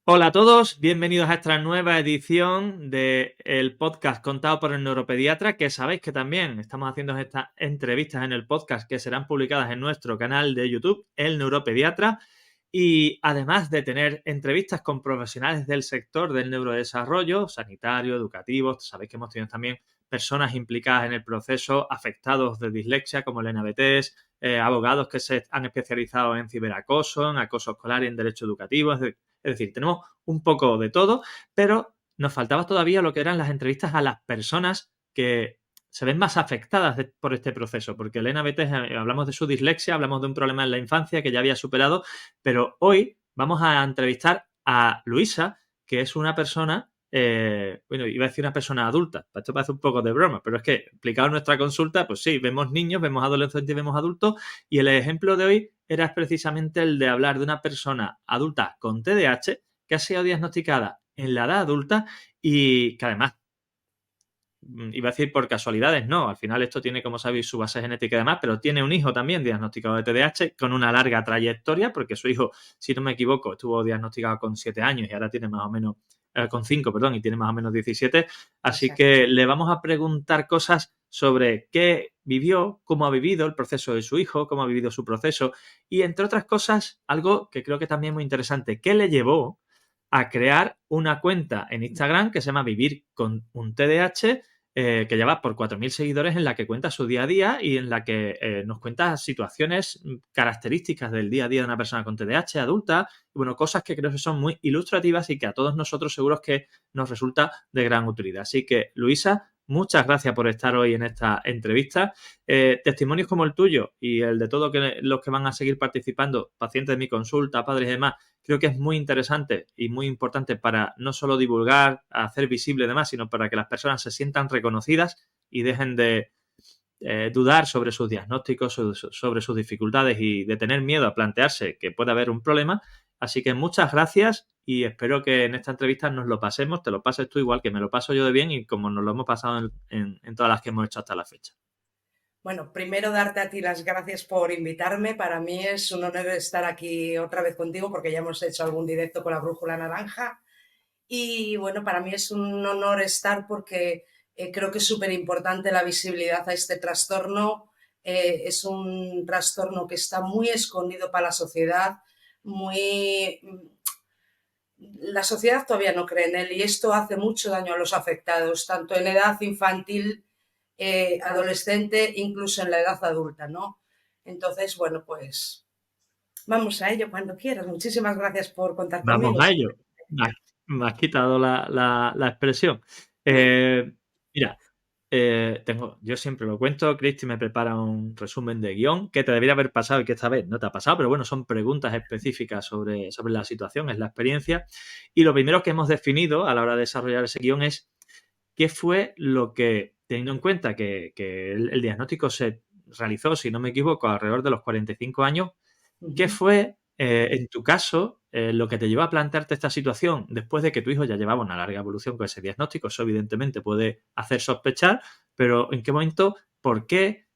Hola a todos, bienvenidos a esta nueva edición del podcast contado por el neuropediatra, que sabéis que también estamos haciendo estas entrevistas en el podcast que serán publicadas en nuestro canal de YouTube, El Neuropediatra, y además de tener entrevistas con profesionales del sector del neurodesarrollo, sanitario, educativo, sabéis que hemos tenido también personas implicadas en el proceso, afectados de dislexia como Elena Betés, abogados que se han especializado en ciberacoso, en acoso escolar y en derecho educativo, es decir, tenemos un poco de todo, pero nos faltaba todavía lo que eran las entrevistas a las personas que se ven más afectadas por este proceso, porque Elena Betes, hablamos de su dislexia, hablamos de un problema en la infancia que ya había superado, pero hoy vamos a entrevistar a Luisa, que es una persona, bueno, iba a decir una persona adulta, esto parece un poco de broma, pero es que explicado en nuestra consulta, pues sí, vemos niños, vemos adolescentes y vemos adultos, y el ejemplo de hoy era precisamente el de hablar de una persona adulta con TDAH que ha sido diagnosticada en la edad adulta y que además, iba a decir por casualidades, no, al final esto tiene, como sabéis, su base genética y demás, pero tiene un hijo también diagnosticado de TDAH con una larga trayectoria, porque su hijo, si no me equivoco, estuvo diagnosticado con 7 años y ahora tiene más o menos, con 5, perdón, y tiene más o menos 17. Así Exacto. que le vamos a preguntar cosas sobre qué vivió, cómo ha vivido el proceso de su hijo, cómo ha vivido su proceso y, entre otras cosas, algo que creo que también es muy interesante, ¿qué le llevó a crear una cuenta en Instagram que se llama Vivir con un TDAH, que lleva por 4.000 seguidores, en la que cuenta su día a día y en la que nos cuenta situaciones características del día a día de una persona con TDAH adulta, y bueno, cosas que creo que son muy ilustrativas y que a todos nosotros seguros que nos resulta de gran utilidad. Así que, Luisa, muchas gracias por estar hoy en esta entrevista. Testimonios como el tuyo y el de todos los que van a seguir participando, pacientes de mi consulta, padres y demás, creo que es muy interesante y muy importante para no solo divulgar, hacer visible demás, sino para que las personas se sientan reconocidas y dejen de dudar sobre sus diagnósticos, sobre sus dificultades y de tener miedo a plantearse que puede haber un problema. Así que muchas gracias y espero que en esta entrevista nos lo pasemos, te lo pases tú igual que me lo paso yo de bien y como nos lo hemos pasado en todas las que hemos hecho hasta la fecha. Bueno, primero darte a ti las gracias por invitarme. Para mí es un honor estar aquí otra vez contigo porque ya hemos hecho algún directo con la Brújula Naranja. Y bueno, para mí es un honor estar porque creo que es súper importante la visibilidad a este trastorno. Es un trastorno que está muy escondido para la sociedad, muy... La sociedad todavía no cree en él y esto hace mucho daño a los afectados, tanto en edad infantil, adolescente, incluso en la edad adulta, ¿no? Entonces, bueno, pues vamos a ello cuando quieras. Muchísimas gracias por contar Vamos conmigo. a ello. Me has quitado la expresión. Eh, Mira, yo siempre lo cuento, Cristi me prepara un resumen de guión que te debería haber pasado y que esta vez no te ha pasado, pero bueno, son preguntas específicas sobre la situación, es la experiencia. Y lo primero que hemos definido a la hora de desarrollar ese guión es qué fue lo que, teniendo en cuenta que el diagnóstico se realizó, si no me equivoco, alrededor de los 45 años, Uh ¿qué -huh. fue, en tu caso, lo que te llevó a plantearte esta situación después de que tu hijo ya llevaba una larga evolución con ese diagnóstico? Eso evidentemente puede hacer sospechar, pero ¿en qué momento, por qué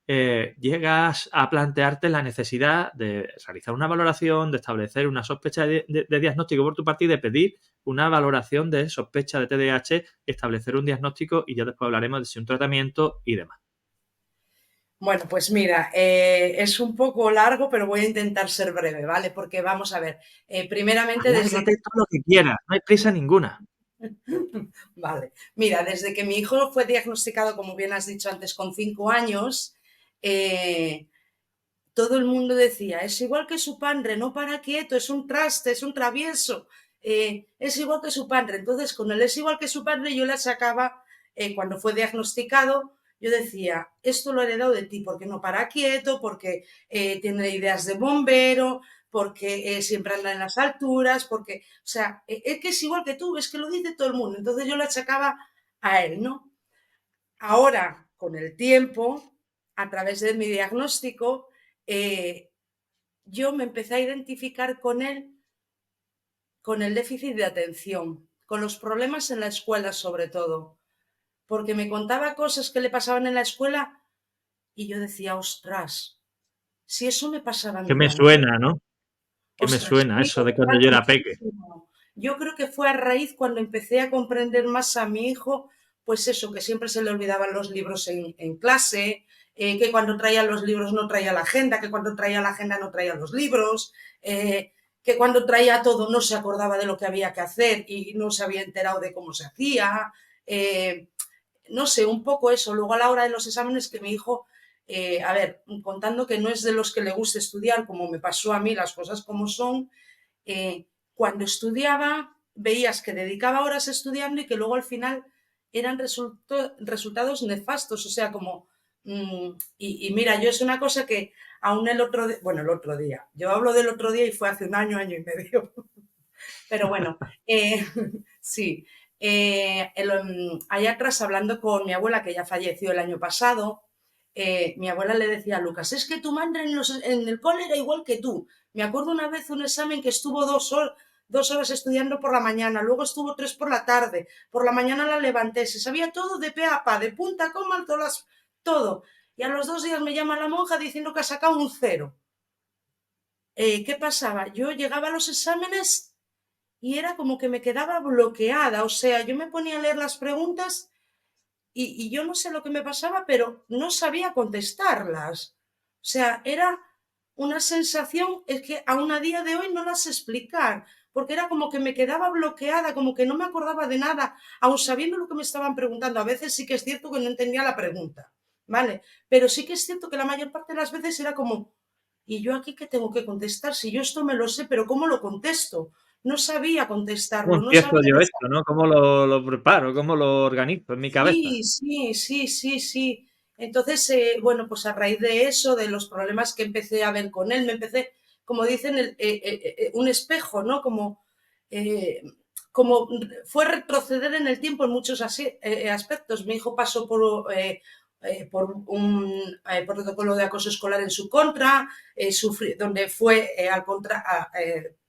llegas a plantearte la necesidad de realizar una valoración, de establecer una sospecha de diagnóstico por tu parte y de pedir una valoración de sospecha de TDAH, establecer un diagnóstico y ya después hablaremos de si un tratamiento y demás? Bueno, pues mira, es un poco largo, pero voy a intentar ser breve, ¿vale? Porque vamos a ver, primeramente desde Alárgate todo lo que quieras, no hay prisa ninguna. Vale. Mira, desde que mi hijo fue diagnosticado, como bien has dicho antes, con 5 años, eh, todo el mundo decía, es igual que su padre, no para quieto, es un traste, es un travieso, es igual que su padre. Entonces, con el es igual que su padre, yo le sacaba, cuando fue diagnosticado, yo decía, esto lo he heredado de ti, porque no para quieto, porque tiene ideas de bombero, porque siempre anda en las alturas, porque, o sea, es que es igual que tú, es que lo dice todo el mundo. Entonces yo le achacaba a él, ¿no? Ahora, con el tiempo, a través de mi diagnóstico, eh, yo me empecé a identificar con él, con el déficit de atención, con los problemas en la escuela sobre todo, porque me contaba cosas que le pasaban en la escuela y yo decía, ostras, si eso me pasaba a Que mí me antes, suena, ¿no? Que me ostras, suena sí, eso de cuando yo era peque. muchísimo. yo creo que fue a raíz cuando empecé a comprender más a mi hijo, pues eso, que siempre se le olvidaban los libros en clase, que cuando traía los libros no traía la agenda, que cuando traía la agenda no traía los libros, que cuando traía todo no se acordaba de lo que había que hacer y no se había enterado de cómo se hacía. Eh, no sé, un poco eso. Luego a la hora de los exámenes que mi hijo, a ver, contando que no es de los que le gusta estudiar, como me pasó a mí, las cosas como son, cuando estudiaba veías que dedicaba horas estudiando y que luego al final eran resultados nefastos, o sea, como... y mira, yo es una cosa que aún el otro día, yo hablo del otro día y fue hace un año, año y medio, pero bueno, sí. Allá atrás, hablando con mi abuela, que ya falleció el año pasado, mi abuela le decía a Lucas, es que tu madre en el cole era igual que tú. Me acuerdo una vez un examen que estuvo 2 horas estudiando por la mañana, luego estuvo 3 por la tarde, por la mañana la levanté, se sabía todo de pe a pa, de punta a coma, todo. Y a los 2 días me llama la monja diciendo que ha sacado un 0. ¿Qué pasaba? Yo llegaba a los exámenes y era como que me quedaba bloqueada, o sea, yo me ponía a leer las preguntas y yo no sé lo que me pasaba, pero no sabía contestarlas. O sea, era una sensación, es que aún a día de hoy no las sé explicar, porque era como que me quedaba bloqueada, como que no me acordaba de nada, aun sabiendo lo que me estaban preguntando. A veces sí que es cierto que no entendía la pregunta, ¿vale? Pero sí que es cierto que la mayor parte de las veces era como, ¿y yo aquí qué tengo que contestar? Si yo esto me lo sé, pero ¿cómo lo contesto? No sabía ¿Cómo contestarlo, no empiezo sabía. yo esto, no? ¿Cómo lo preparo? ¿Cómo lo organizo en mi cabeza? Sí, sí, sí, sí, sí. Entonces, bueno, pues a raíz de eso, de los problemas que empecé a ver con él, me empecé, como dicen, un espejo, ¿no? Eh, como fue retroceder en el tiempo en muchos aspectos. Mi hijo pasó por un protocolo de acoso escolar en su contra, donde fue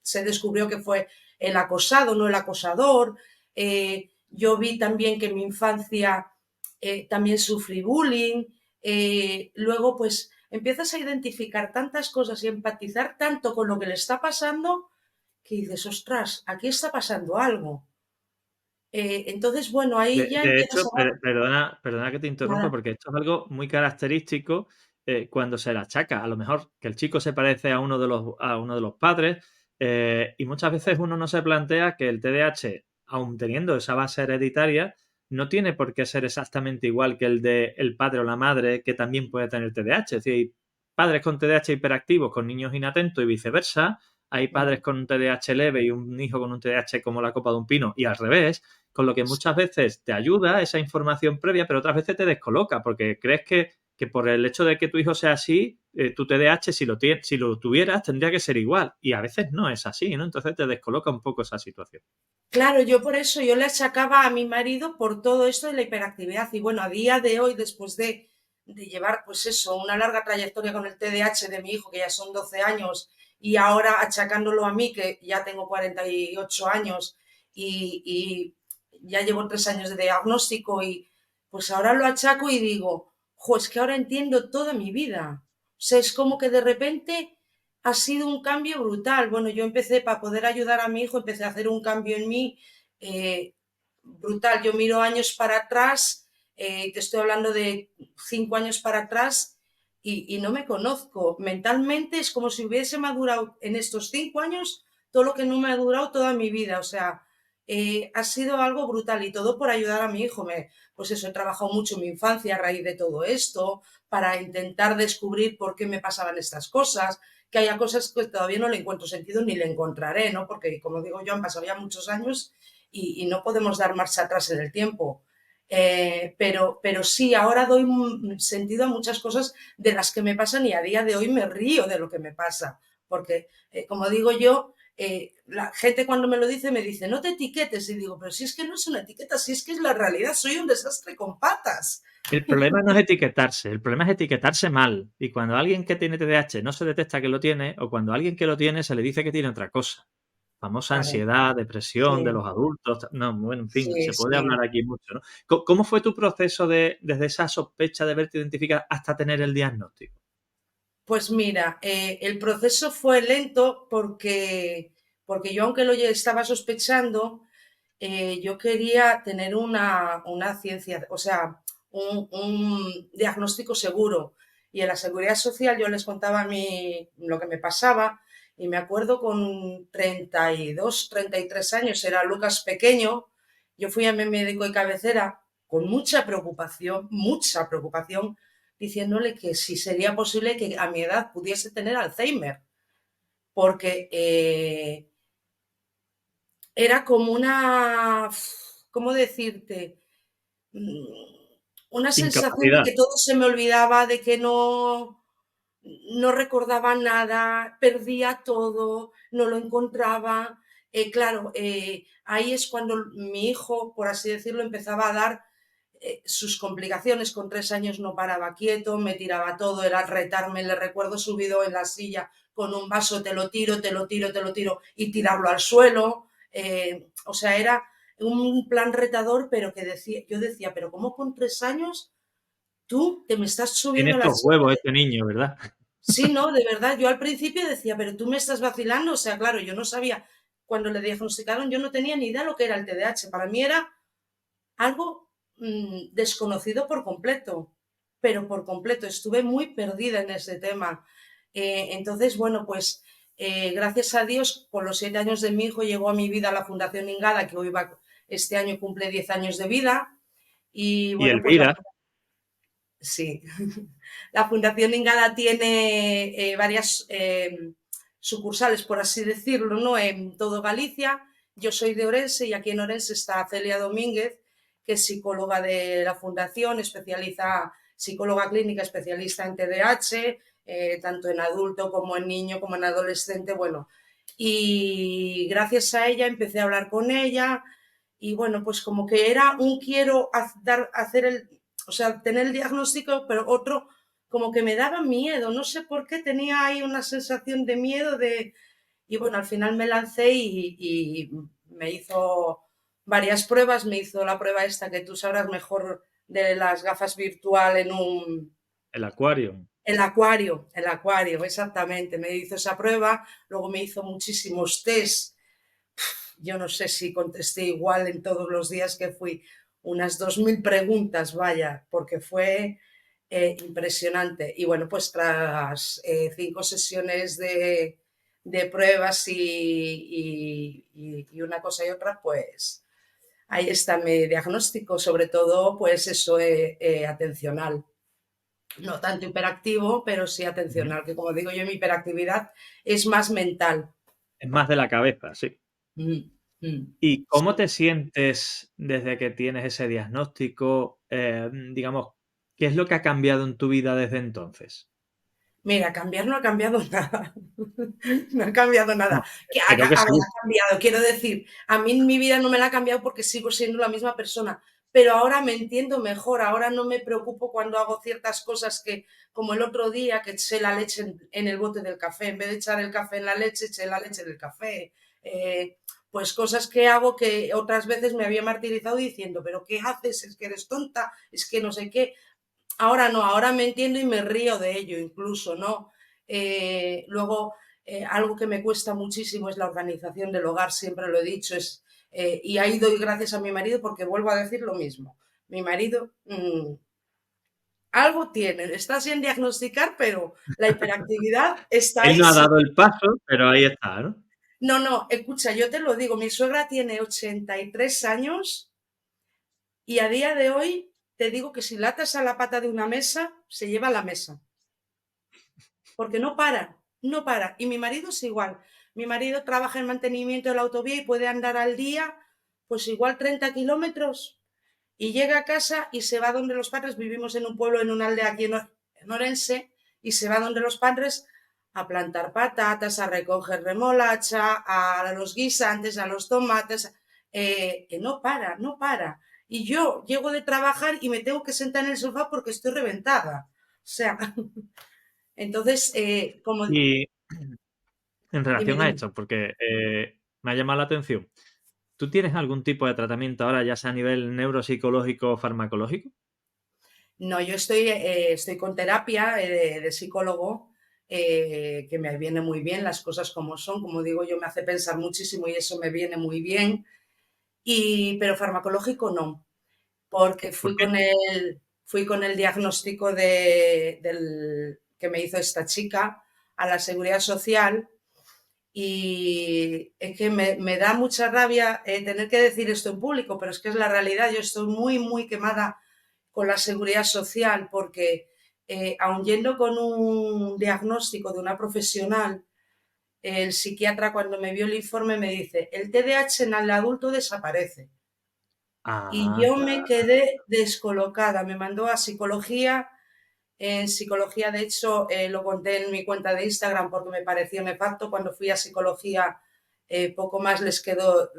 se descubrió que fue el acosado, no el acosador. Yo vi también que en mi infancia también sufrí bullying. Luego, pues empiezas a identificar tantas cosas y empatizar tanto con lo que le está pasando que dices, ostras, aquí está pasando algo. Entonces, bueno, ahí ya De empiezas hecho, a dar perdona que te interrumpa, nada. porque esto es algo muy característico cuando se le achaca. A lo mejor que el chico se parece a uno de los padres y muchas veces uno no se plantea que el TDAH, aun teniendo esa base hereditaria, no tiene por qué ser exactamente igual que el de el padre o la madre que también puede tener TDAH. Es decir, hay padres con TDAH hiperactivos con niños inatentos y viceversa. Hay padres con un TDAH leve y un hijo con un TDAH como la copa de un pino y al revés. Con lo que muchas veces te ayuda esa información previa, pero otras veces te descoloca, porque crees que por el hecho de que tu hijo sea así, tu TDAH, si lo tuvieras, tendría que ser igual. Y a veces no es así, ¿no? Entonces te descoloca un poco esa situación. Claro, yo por eso yo le achacaba a mi marido por todo esto de la hiperactividad. Y bueno, a día de hoy, después de llevar, pues eso, una larga trayectoria con el TDAH de mi hijo, que ya son 12 años, y ahora achacándolo a mí, que ya tengo 48 años y ya llevo 3 años de diagnóstico, y pues ahora lo achaco y digo, jo, es que ahora entiendo toda mi vida. O sea, es como que de repente ha sido un cambio brutal. Bueno, yo empecé para poder ayudar a mi hijo, empecé a hacer un cambio en mí brutal. Yo miro años para atrás, te estoy hablando de 5 años para atrás y no me conozco. Mentalmente es como si hubiese madurado en estos 5 años todo lo que no me ha durado toda mi vida. O sea, ha sido algo brutal y todo por ayudar a mi hijo. Pues eso, he trabajado mucho en mi infancia a raíz de todo esto para intentar descubrir por qué me pasaban estas cosas, que haya cosas que todavía no le encuentro sentido ni le encontraré, ¿no? Porque, como digo yo, han pasado ya muchos años y no podemos dar marcha atrás en el tiempo. Pero sí, ahora doy sentido a muchas cosas de las que me pasan y a día de hoy me río de lo que me pasa. Porque, como digo yo, la gente cuando me lo dice me dice, no te etiquetes. Y digo, pero si es que no es una etiqueta, si es que es la realidad, soy un desastre con patas. El problema no es etiquetarse, el problema es etiquetarse mal. Y cuando alguien que tiene TDAH no se detecta que lo tiene, o cuando alguien que lo tiene se le dice que tiene otra cosa. Famosa Claro, ansiedad, depresión de sí, los adultos. No, bueno, en fin, sí, se puede sí. hablar aquí mucho, ¿no? ¿Cómo fue tu proceso desde esa sospecha de verte identificada hasta tener el diagnóstico? Pues mira, el proceso fue lento porque porque yo aunque lo estaba sospechando, yo quería tener una ciencia, o sea, un diagnóstico seguro. Y en la seguridad social yo les contaba a mí lo que me pasaba y me acuerdo con 32, 33 años, era Lucas pequeño, yo fui a mi médico de cabecera con mucha preocupación, diciéndole que si sería posible que a mi edad pudiese tener Alzheimer, porque era como una, ¿cómo decirte? Mm, Una sensación de Incapacidad. que todo se me olvidaba, de que no recordaba nada, perdía todo, no lo encontraba. Claro, ahí es cuando mi hijo, por así decirlo, empezaba a dar sus complicaciones. Con 3 años no paraba quieto, me tiraba todo, era retarme. Le recuerdo subido en la silla con un vaso, te lo tiro, te lo tiro, te lo tiro, y tirarlo al suelo. O sea, era un plan retador, pero que decía, yo decía, pero ¿cómo con 3 años tú te me estás Tiene subiendo a la estos silla? huevos este niño, ¿verdad? Sí, no, de verdad, yo al principio decía, pero tú me estás vacilando, o sea, claro, yo no sabía, cuando le diagnosticaron, yo no tenía ni idea lo que era el TDAH, para mí era algo desconocido por completo, pero por completo, estuve muy perdida en ese tema. Entonces, bueno, pues gracias a Dios, con los 7 años de mi hijo llegó a mi vida la Fundación Ingada, que hoy va, este año cumple 10 años de vida, y Y bueno, pues Elvira, sí. La Fundación Ingada tiene varias sucursales, por así decirlo, ¿no? En todo Galicia. Yo soy de Orense y aquí en Orense está Celia Domínguez, que es psicóloga de la Fundación, psicóloga clínica especialista en TDAH, tanto en adulto como en niño, como en adolescente. Bueno, y gracias a ella empecé a hablar con ella y bueno, pues como que era un quiero hacer o sea, tener el diagnóstico, pero otro como que me daba miedo, no sé por qué tenía ahí una sensación de miedo y bueno, al final me lancé y me hizo varias pruebas, me hizo la prueba esta que tú sabrás mejor de las gafas virtual en el acuario. el acuario, exactamente, me hizo esa prueba, luego me hizo muchísimos test, yo no sé si contesté igual en todos los días que fui, unas 2000 preguntas, vaya, porque fue impresionante. Y bueno, pues tras 5 sesiones de pruebas y una cosa y otra, pues ahí está mi diagnóstico, sobre todo, pues eso, atencional. No tanto hiperactivo, pero sí Ujú. atencional, que como digo yo, mi hiperactividad es más mental. Es más de la cabeza, sí. Mm, mm. ¿Y cómo Sí. te sientes desde que tienes ese diagnóstico? Digamos, ¿qué es lo que ha cambiado en tu vida desde entonces? Mira, cambiar no ha cambiado nada. No ha cambiado nada. No, A espero que ver, sí. ha cambiado. Quiero decir, a mí mi vida no me la ha cambiado porque sigo siendo la misma persona. Pero ahora me entiendo mejor. Ahora no me preocupo cuando hago ciertas cosas que, como el otro día, que eché la leche en el bote del café. En vez de echar el café en la leche, eché la leche en el café. Pues cosas que hago que otras veces me había martirizado diciendo, pero ¿qué haces? Es que eres tonta, es que no sé qué. Ahora no, ahora me entiendo y me río de ello incluso, ¿no? Luego, algo que me cuesta muchísimo es la organización del hogar, siempre lo he dicho, y ahí doy gracias a mi marido porque vuelvo a decir lo mismo. Mi marido algo tiene, está sin diagnosticar, pero la hiperactividad está Él ahí. no ha Sí. dado el paso, pero ahí está, ¿no? No, no, escucha, yo te lo digo, mi suegra tiene 83 años y a día de hoy te digo que si la atas a la pata de una mesa, se lleva la mesa. Porque no para, no para. Y mi marido es igual. Mi marido trabaja en mantenimiento de la autovía y puede andar al día, pues igual 30 kilómetros. Y llega a casa y se va donde los padres. Vivimos en un pueblo, en una aldea aquí en Orense, y se va donde los padres a plantar patatas, a recoger remolacha, a los guisantes, a los tomates. No para, no para. Y yo llego de trabajar y me tengo que sentar en el sofá porque estoy reventada. O sea, entonces, como Y en dime, relación a dime. esto, porque me ha llamado la atención, ¿tú tienes algún tipo de tratamiento ahora, ya sea a nivel neuropsicológico o farmacológico? No, yo estoy con terapia de psicólogo. que me viene muy bien las cosas como son. Como digo, yo me hace pensar muchísimo y eso me viene muy bien. Pero farmacológico no, porque ¿Por qué? fui con el diagnóstico que me hizo esta chica a la Seguridad Social y es que me da mucha rabia tener que decir esto en público, pero es que es la realidad. Yo estoy muy, muy quemada con la Seguridad Social porque aun yendo con un diagnóstico de una profesional, el psiquiatra cuando me vio el informe me dice, el TDAH en el adulto desaparece. Y Ah, yo me claro. quedé descolocada, me mandó a psicología. En psicología, de hecho, lo conté en mi cuenta de Instagram porque me pareció nefasto. Cuando fui a psicología, poco más les quedó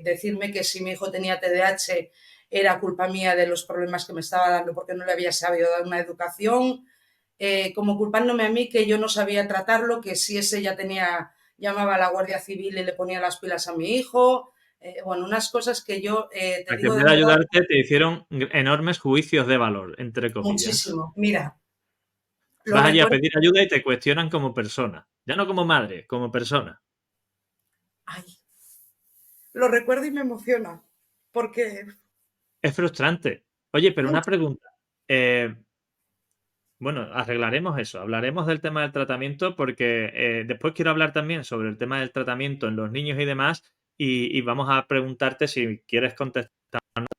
decirme que si mi hijo tenía TDAH era culpa mía de los problemas que me estaba dando porque no le había sabido dar una educación, como culpándome a mí que yo no sabía tratarlo, que si ese ya tenía, llamaba a la Guardia Civil y le ponía las pilas a mi hijo. Bueno, unas cosas que yo te A que en digo de vez de verdad ayudarte te hicieron enormes juicios de valor, entre comillas. muchísimo. Mira, lo Vas allí a recuerdo. pedir ayuda y te cuestionan como persona. Ya no como madre, como persona. Ay, lo recuerdo y me emociona, porque Es frustrante. Oye, pero una mucho, pregunta. Bueno, arreglaremos eso. Hablaremos del tema del tratamiento porque después quiero hablar también sobre el tema del tratamiento en los niños y demás. Y vamos a preguntarte si quieres contestar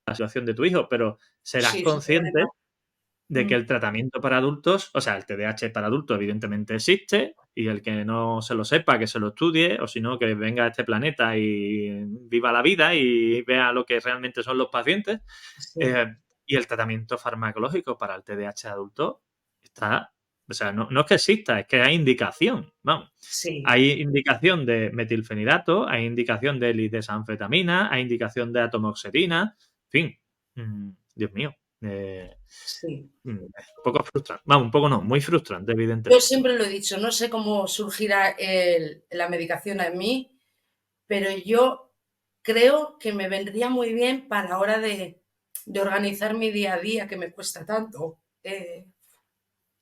la situación de tu hijo, pero serás sí, sin consciente problema. de que Mm, el tratamiento para adultos, o sea, el TDAH para adultos evidentemente existe y el que no se lo sepa, que se lo estudie, o si no, que venga a este planeta y viva la vida y vea lo que realmente son los pacientes. sí, Eh, y el tratamiento farmacológico para el TDAH adulto está, o sea, no es que exista, es que hay indicación, vamos. sí, Hay indicación de metilfenidato, hay indicación de lidesanfetamina, hay indicación de atomoxetina, en fin, Dios mío. Eh, sí. un poco frustrante. Vamos, un poco no, muy frustrante, Yo evidentemente. siempre lo he dicho, no sé cómo surgirá la medicación en mí, pero yo creo que me vendría muy bien para la hora de organizar mi día a día, que me cuesta tanto.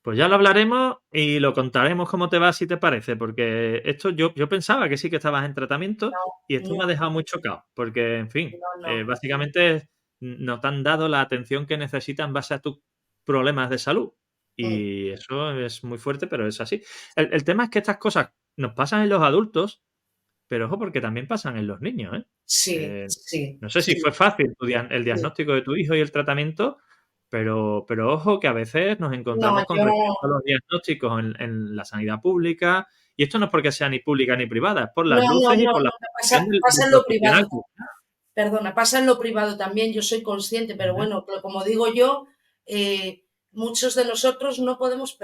Pues ya lo hablaremos y lo contaremos cómo te va, si te parece, porque esto yo pensaba que sí que estabas en tratamiento y esto me ha No, dejado muy chocado, porque, en fin, no, no. básicamente no te han dado la atención que necesitan en base a tus problemas de salud. Mm, Y eso es muy fuerte, pero es así. El tema es que estas cosas nos pasan en los adultos, pero ojo, porque también pasan en los niños, ¿eh? sí, Eh, sí, no sé si sí, fue fácil el sí. diagnóstico de tu hijo y el tratamiento, pero ojo que a veces nos No, encontramos con yo respecto a los diagnósticos en la sanidad pública, y esto no es porque sea ni pública ni privada, es por no, las no, luces y no, por la no, formación pasa del en lo profesional. privado. Perdona, pasa en lo privado también, yo soy consciente, pero Ujú, bueno, como digo yo, muchos de nosotros no podemos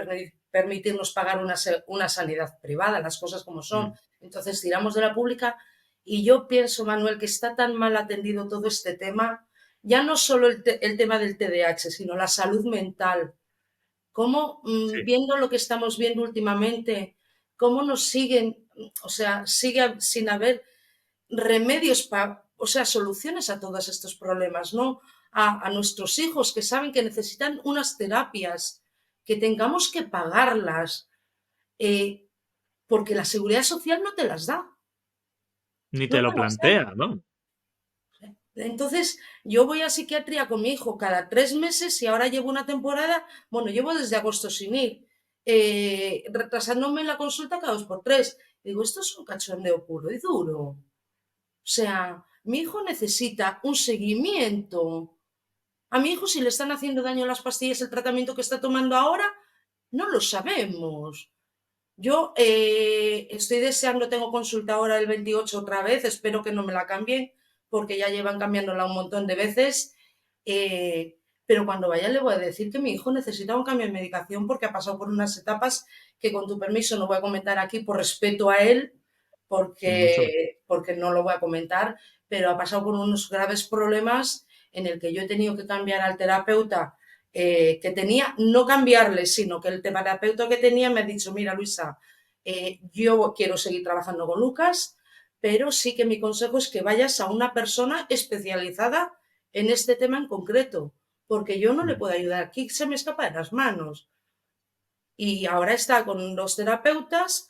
permitirnos pagar una sanidad privada, las cosas como son. mm, Entonces tiramos de la pública y yo pienso, Manuel, que está tan mal atendido todo este tema, ya no solo el tema del TDAH, sino la salud mental. Cómo, sí. viendo lo que estamos viendo últimamente, cómo nos siguen, o sea, sigue sin haber remedios para, o sea, soluciones a todos estos problemas, ¿no? A nuestros hijos que saben que necesitan unas terapias, que tengamos que pagarlas, eh, porque la seguridad social no te las da, Ni no te te lo las da. plantea, ¿no? Entonces, yo voy a psiquiatría con mi hijo cada 3 meses y ahora llevo una temporada, bueno, llevo desde agosto sin ir, retrasándome la consulta cada 2 por 3. Digo, esto es un cachondeo puro y duro. O sea, mi hijo necesita un seguimiento. A mi hijo, si le están haciendo daño las pastillas, el tratamiento que está tomando ahora, no lo sabemos. Yo estoy deseando, tengo consulta ahora el 28 otra vez, espero que no me la cambien, porque ya llevan cambiándola un montón de veces. Pero cuando vaya le voy a decir que mi hijo necesita un cambio de medicación porque ha pasado por unas etapas que con tu permiso no voy a comentar aquí por respeto a él, Ni mucho menos. porque no lo voy a comentar, pero ha pasado por unos graves problemas en el que yo he tenido que cambiar al terapeuta que tenía, no cambiarle, sino que el terapeuta que tenía me ha dicho, mira Luisa, yo quiero seguir trabajando con Lucas, pero sí que mi consejo es que vayas a una persona especializada en este tema en concreto, porque yo no le Mm. puedo ayudar, aquí se me escapa de las manos. y ahora está con los terapeutas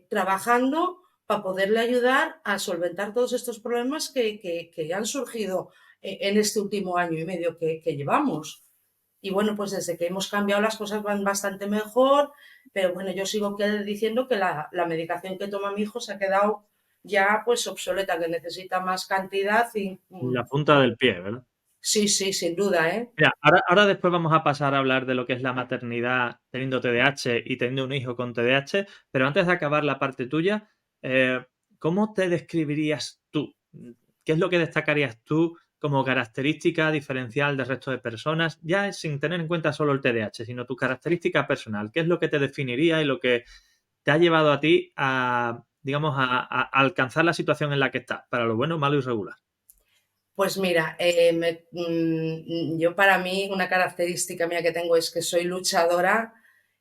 trabajando para poderle ayudar a solventar todos estos problemas que han surgido en este último año y medio que llevamos. Y bueno, pues desde que hemos cambiado las cosas van bastante mejor, pero bueno, yo sigo diciendo que la medicación que toma mi hijo se ha quedado ya pues obsoleta, que necesita más cantidad y La punta del pie, ¿verdad? sí, sí, sin duda, ¿eh? Mira, ahora después vamos a pasar a hablar de lo que es la maternidad teniendo TDAH y teniendo un hijo con TDAH, pero antes de acabar la parte tuya, eh, ¿cómo te describirías tú? ¿Qué es lo que destacarías tú como característica diferencial del resto de personas? Ya sin tener en cuenta solo el TDAH, sino tu característica personal. ¿Qué es lo que te definiría y lo que te ha llevado a ti a, digamos, a alcanzar la situación en la que estás, para lo bueno, malo y regular? Pues mira, yo para mí una característica mía que tengo es que soy luchadora,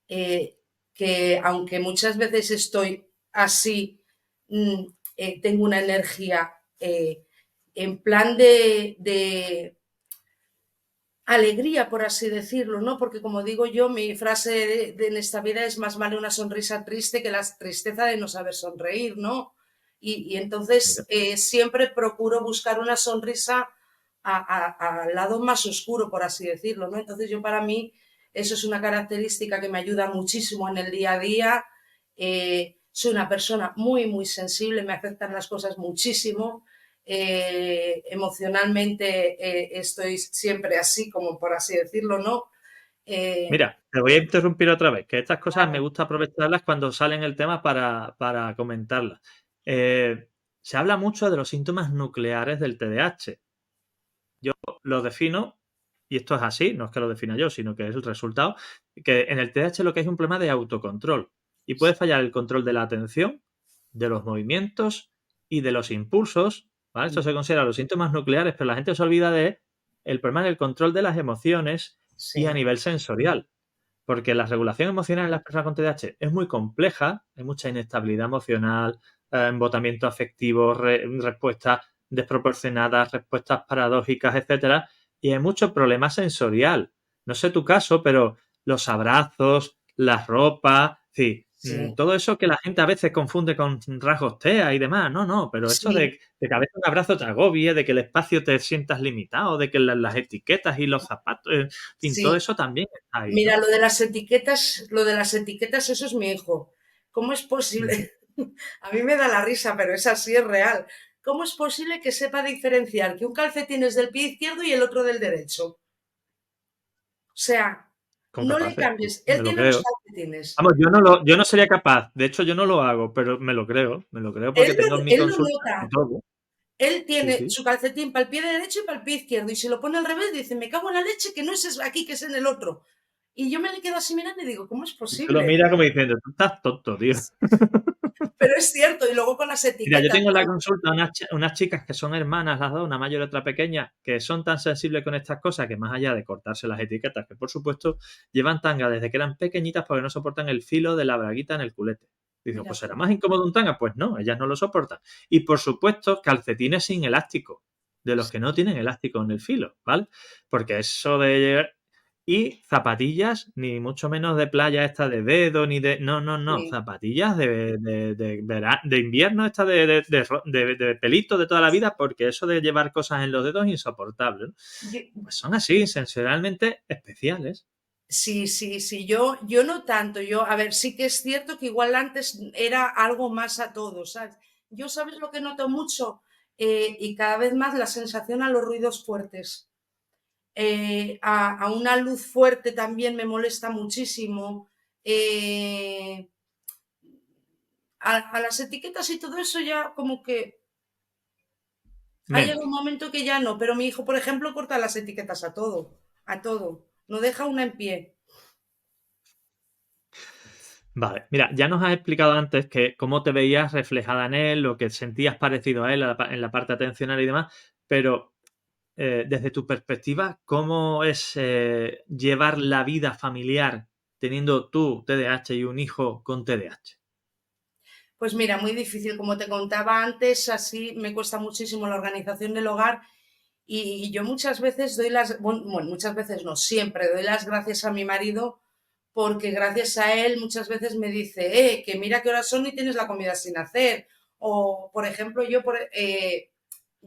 que aunque muchas veces estoy así, mm, tengo una energía en plan de alegría, por así decirlo, ¿no? Porque como digo yo, mi frase en esta vida es más vale una sonrisa triste que la tristeza de no saber sonreír, ¿no? Y entonces Mira. siempre procuro buscar una sonrisa al lado más oscuro, por así decirlo, ¿no? Entonces yo para mí eso es una característica que me ayuda muchísimo en el día a día. Soy una persona muy, muy sensible, me afectan las cosas muchísimo. Emocionalmente estoy siempre así, como por así decirlo, ¿no? Eh, Mira, te voy a interrumpir otra vez, que estas cosas me vale, gusta aprovecharlas cuando salen el tema para comentarlas. Se habla mucho de los síntomas nucleares del TDAH. Yo lo defino, y esto es así, no es que lo defina yo, sino que es el resultado, que en el TDAH lo que hay es un problema de autocontrol. Y puede fallar el control de la atención, de los movimientos y de los impulsos, ¿vale? Esto se considera los síntomas nucleares, pero la gente se olvida de el problema del control de las emociones y a sí, nivel sensorial. Porque la regulación emocional en las personas con TDAH es muy compleja, hay mucha inestabilidad emocional, embotamiento afectivo, respuestas desproporcionadas, respuestas paradójicas, etcétera, y hay mucho problema sensorial. No sé tu caso, pero los abrazos, las ropas, sí, sí, todo eso que la gente a veces confunde con rasgos TEA y demás, no, no, pero eso sí, de que a veces un abrazo te agobie, de que el espacio te sientas limitado, de que las etiquetas y los zapatos, en fin, todo sí. eso también está ahí, Mira, ¿no? lo de las etiquetas, eso es mi hijo. ¿Cómo es Mm. posible? A mí me da la risa, pero es así, es real. ¿Cómo es posible que sepa diferenciar que un calcetín es del pie izquierdo y el otro del derecho? O sea, Con no le capaces, cambies. Él me lo tiene dos creo. calcetines. Vamos, yo no sería capaz, de hecho yo no lo hago, pero me lo creo porque tengo en mi Él lo consulta y nota. todo. Él Sí, tiene sí. su calcetín para el pie derecho y para el pie izquierdo. Y si lo pone al revés, dice, me cago en la leche, que no es aquí, que es en el otro. Y yo me le quedo así mirando y digo, ¿cómo es Y tú lo posible? miras como diciendo, tú estás tonto, tío. Pero es cierto. Y luego con las Mira, yo etiquetas, tengo en la ¿no? consulta unas chicas que son hermanas, las dos, una mayor y otra pequeña, que son tan sensibles con estas cosas que más allá de cortarse las etiquetas, que por supuesto llevan tanga desde que eran pequeñitas porque no soportan el filo de la braguita en el culete. Dicen, Mira pues será tú. más incómodo un tanga. Pues no, ellas no lo soportan. Y por supuesto, calcetines sin elástico, de los que no tienen elástico en el filo, ¿vale? Porque eso de y zapatillas, ni mucho menos de playa esta de dedo, ni de... No, no, no. Sí. Zapatillas de invierno, esta de pelito de toda la vida, porque eso de llevar cosas en los dedos es insoportable, ¿no? Yo- Pues son así, sensorialmente especiales. sí, sí, sí. Yo no tanto. Yo, a ver, sí que es cierto que igual antes era algo más a todos, ¿sabes? Yo, ¿sabes lo que noto mucho? Y cada vez más la sensación a los ruidos fuertes. A una luz fuerte también me molesta muchísimo. Eh, a las etiquetas y todo eso ya como que ha llegado un Menos. momento que ya no, pero mi hijo, por ejemplo, corta las etiquetas a todo, a todo. No deja una en pie. Vale, mira, ya nos has explicado antes que cómo te veías reflejada en él, lo que sentías parecido a él en la parte atencional y demás, pero desde tu perspectiva, ¿cómo es llevar la vida familiar teniendo tú TDAH y un hijo con TDAH? Pues mira, muy difícil, como te contaba antes, así me cuesta muchísimo la organización del hogar y yo muchas veces doy las, bueno, muchas veces no, siempre doy las gracias a mi marido porque gracias a él muchas veces me dice, que mira qué horas son y tienes la comida sin hacer. O, por ejemplo, yo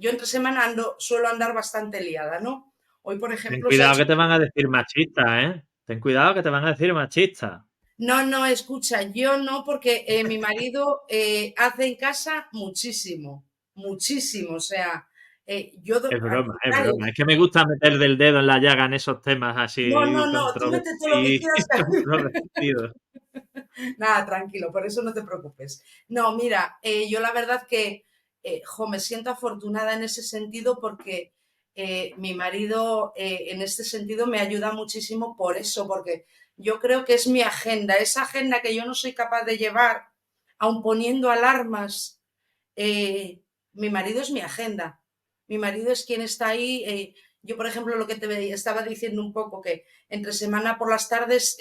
entre semana suelo andar bastante liada, ¿no? Hoy, por Ten ejemplo, se ha cuidado hecho... que te van a decir machista, ¿eh? Ten cuidado que te van a decir machista. No, no, escucha, yo no, porque mi marido hace en casa muchísimo, muchísimo. O sea, Es al broma, es contrario, broma. Es que me gusta meter del dedo en la llaga en esos temas no, no, así no, tú mete todo lo que controvertidos. quieras. Controvertidos. Nada, tranquilo, por eso no te preocupes. No, mira, yo la verdad que me siento afortunada en ese sentido porque mi marido en este sentido me ayuda muchísimo por eso, porque yo creo que es mi agenda, esa agenda que yo no soy capaz de llevar, aun poniendo alarmas. Mi marido es mi agenda. Mi marido es quien está ahí. Yo, por ejemplo, lo que te estaba diciendo un poco, que entre semana por las tardes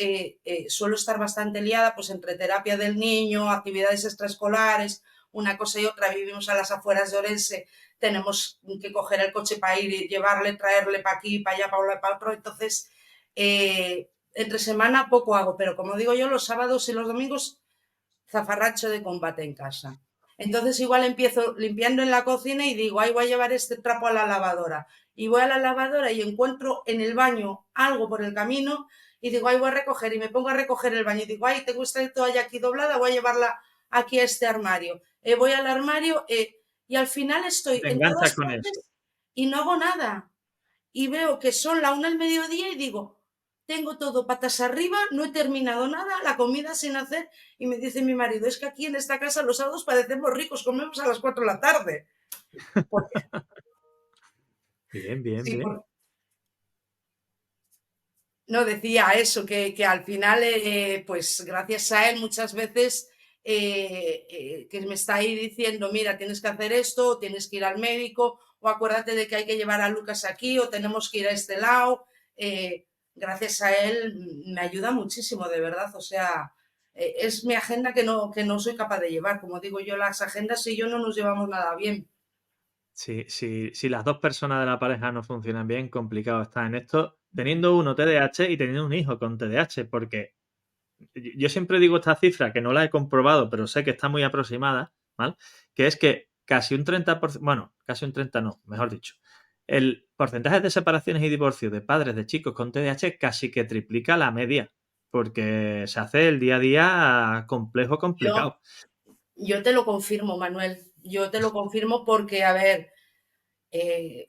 suelo estar bastante liada, pues entre terapia del niño, actividades extraescolares, una cosa y otra. Vivimos a las afueras de Orense, tenemos que coger el coche para ir y llevarle, traerle para aquí, para allá, para un lado, para otro. Entonces, entre semana poco hago, pero como digo yo, los sábados y los domingos zafarracho de combate en casa. Entonces igual empiezo limpiando en la cocina y digo, ay, voy a llevar este trapo a la lavadora. Y voy a la lavadora y encuentro en el baño algo por el camino y digo, ay, voy a recoger y me pongo a recoger el baño y digo, ay, tengo esta toalla aquí doblada, voy a llevarla aquí a este armario. Voy al armario y al final estoy Te en enganchas todas con eso. partes y no hago nada. Y veo que son la 1 del mediodía y digo, tengo todo patas arriba, no he terminado nada, la comida sin hacer. Y me dice mi marido, es que aquí en esta casa los sábados parecemos ricos, comemos a las 4 de la tarde. Porque, Bien, bien, sí, bien. no decía eso, que al final, pues gracias a él muchas veces que me está ahí diciendo, mira, tienes que hacer esto, o tienes que ir al médico, o acuérdate de que hay que llevar a Lucas aquí, o tenemos que ir a este lado. Gracias a él me ayuda muchísimo, de verdad. O sea, es mi agenda que no soy capaz de llevar. Como digo yo, las agendas y yo no nos llevamos nada bien. Si las dos personas de la pareja no funcionan bien, complicado está en esto, teniendo uno TDAH y teniendo un hijo con TDAH, porque yo siempre digo esta cifra, que no la he comprobado, pero sé que está muy aproximada, ¿vale? Que es que casi un 30%, bueno, casi un 30 no, mejor dicho, el porcentaje de separaciones y divorcios de padres de chicos con TDAH casi que triplica la media, porque se hace el día a día complejo, Yo, complicado. yo te lo confirmo, Manuel. Yo te lo confirmo porque, a ver, eh,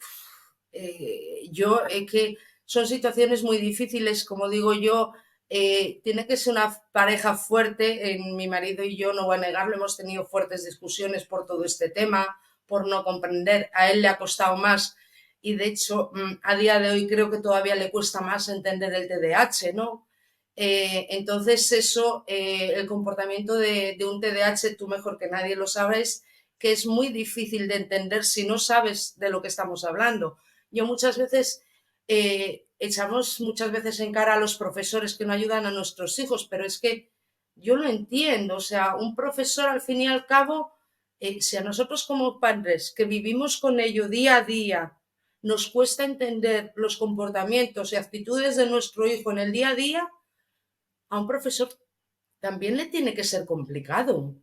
yo que son situaciones muy difíciles, como digo yo, tiene que ser una pareja fuerte. En mi marido y yo, no voy a negarlo, hemos tenido fuertes discusiones por todo este tema, por no comprender. A él le ha costado más y de hecho a día de hoy creo que todavía le cuesta más entender el TDAH, ¿no? Entonces eso, el comportamiento de un TDAH, tú mejor que nadie lo sabes, que es muy difícil de entender si no sabes de lo que estamos hablando. Yo muchas veces echamos muchas veces en cara a los profesores que no ayudan a nuestros hijos, pero es que yo lo entiendo. O sea, un profesor al fin y al cabo, si a nosotros como padres que vivimos con ello día a día, nos cuesta entender los comportamientos y actitudes de nuestro hijo en el día a día, a un profesor también le tiene que ser complicado.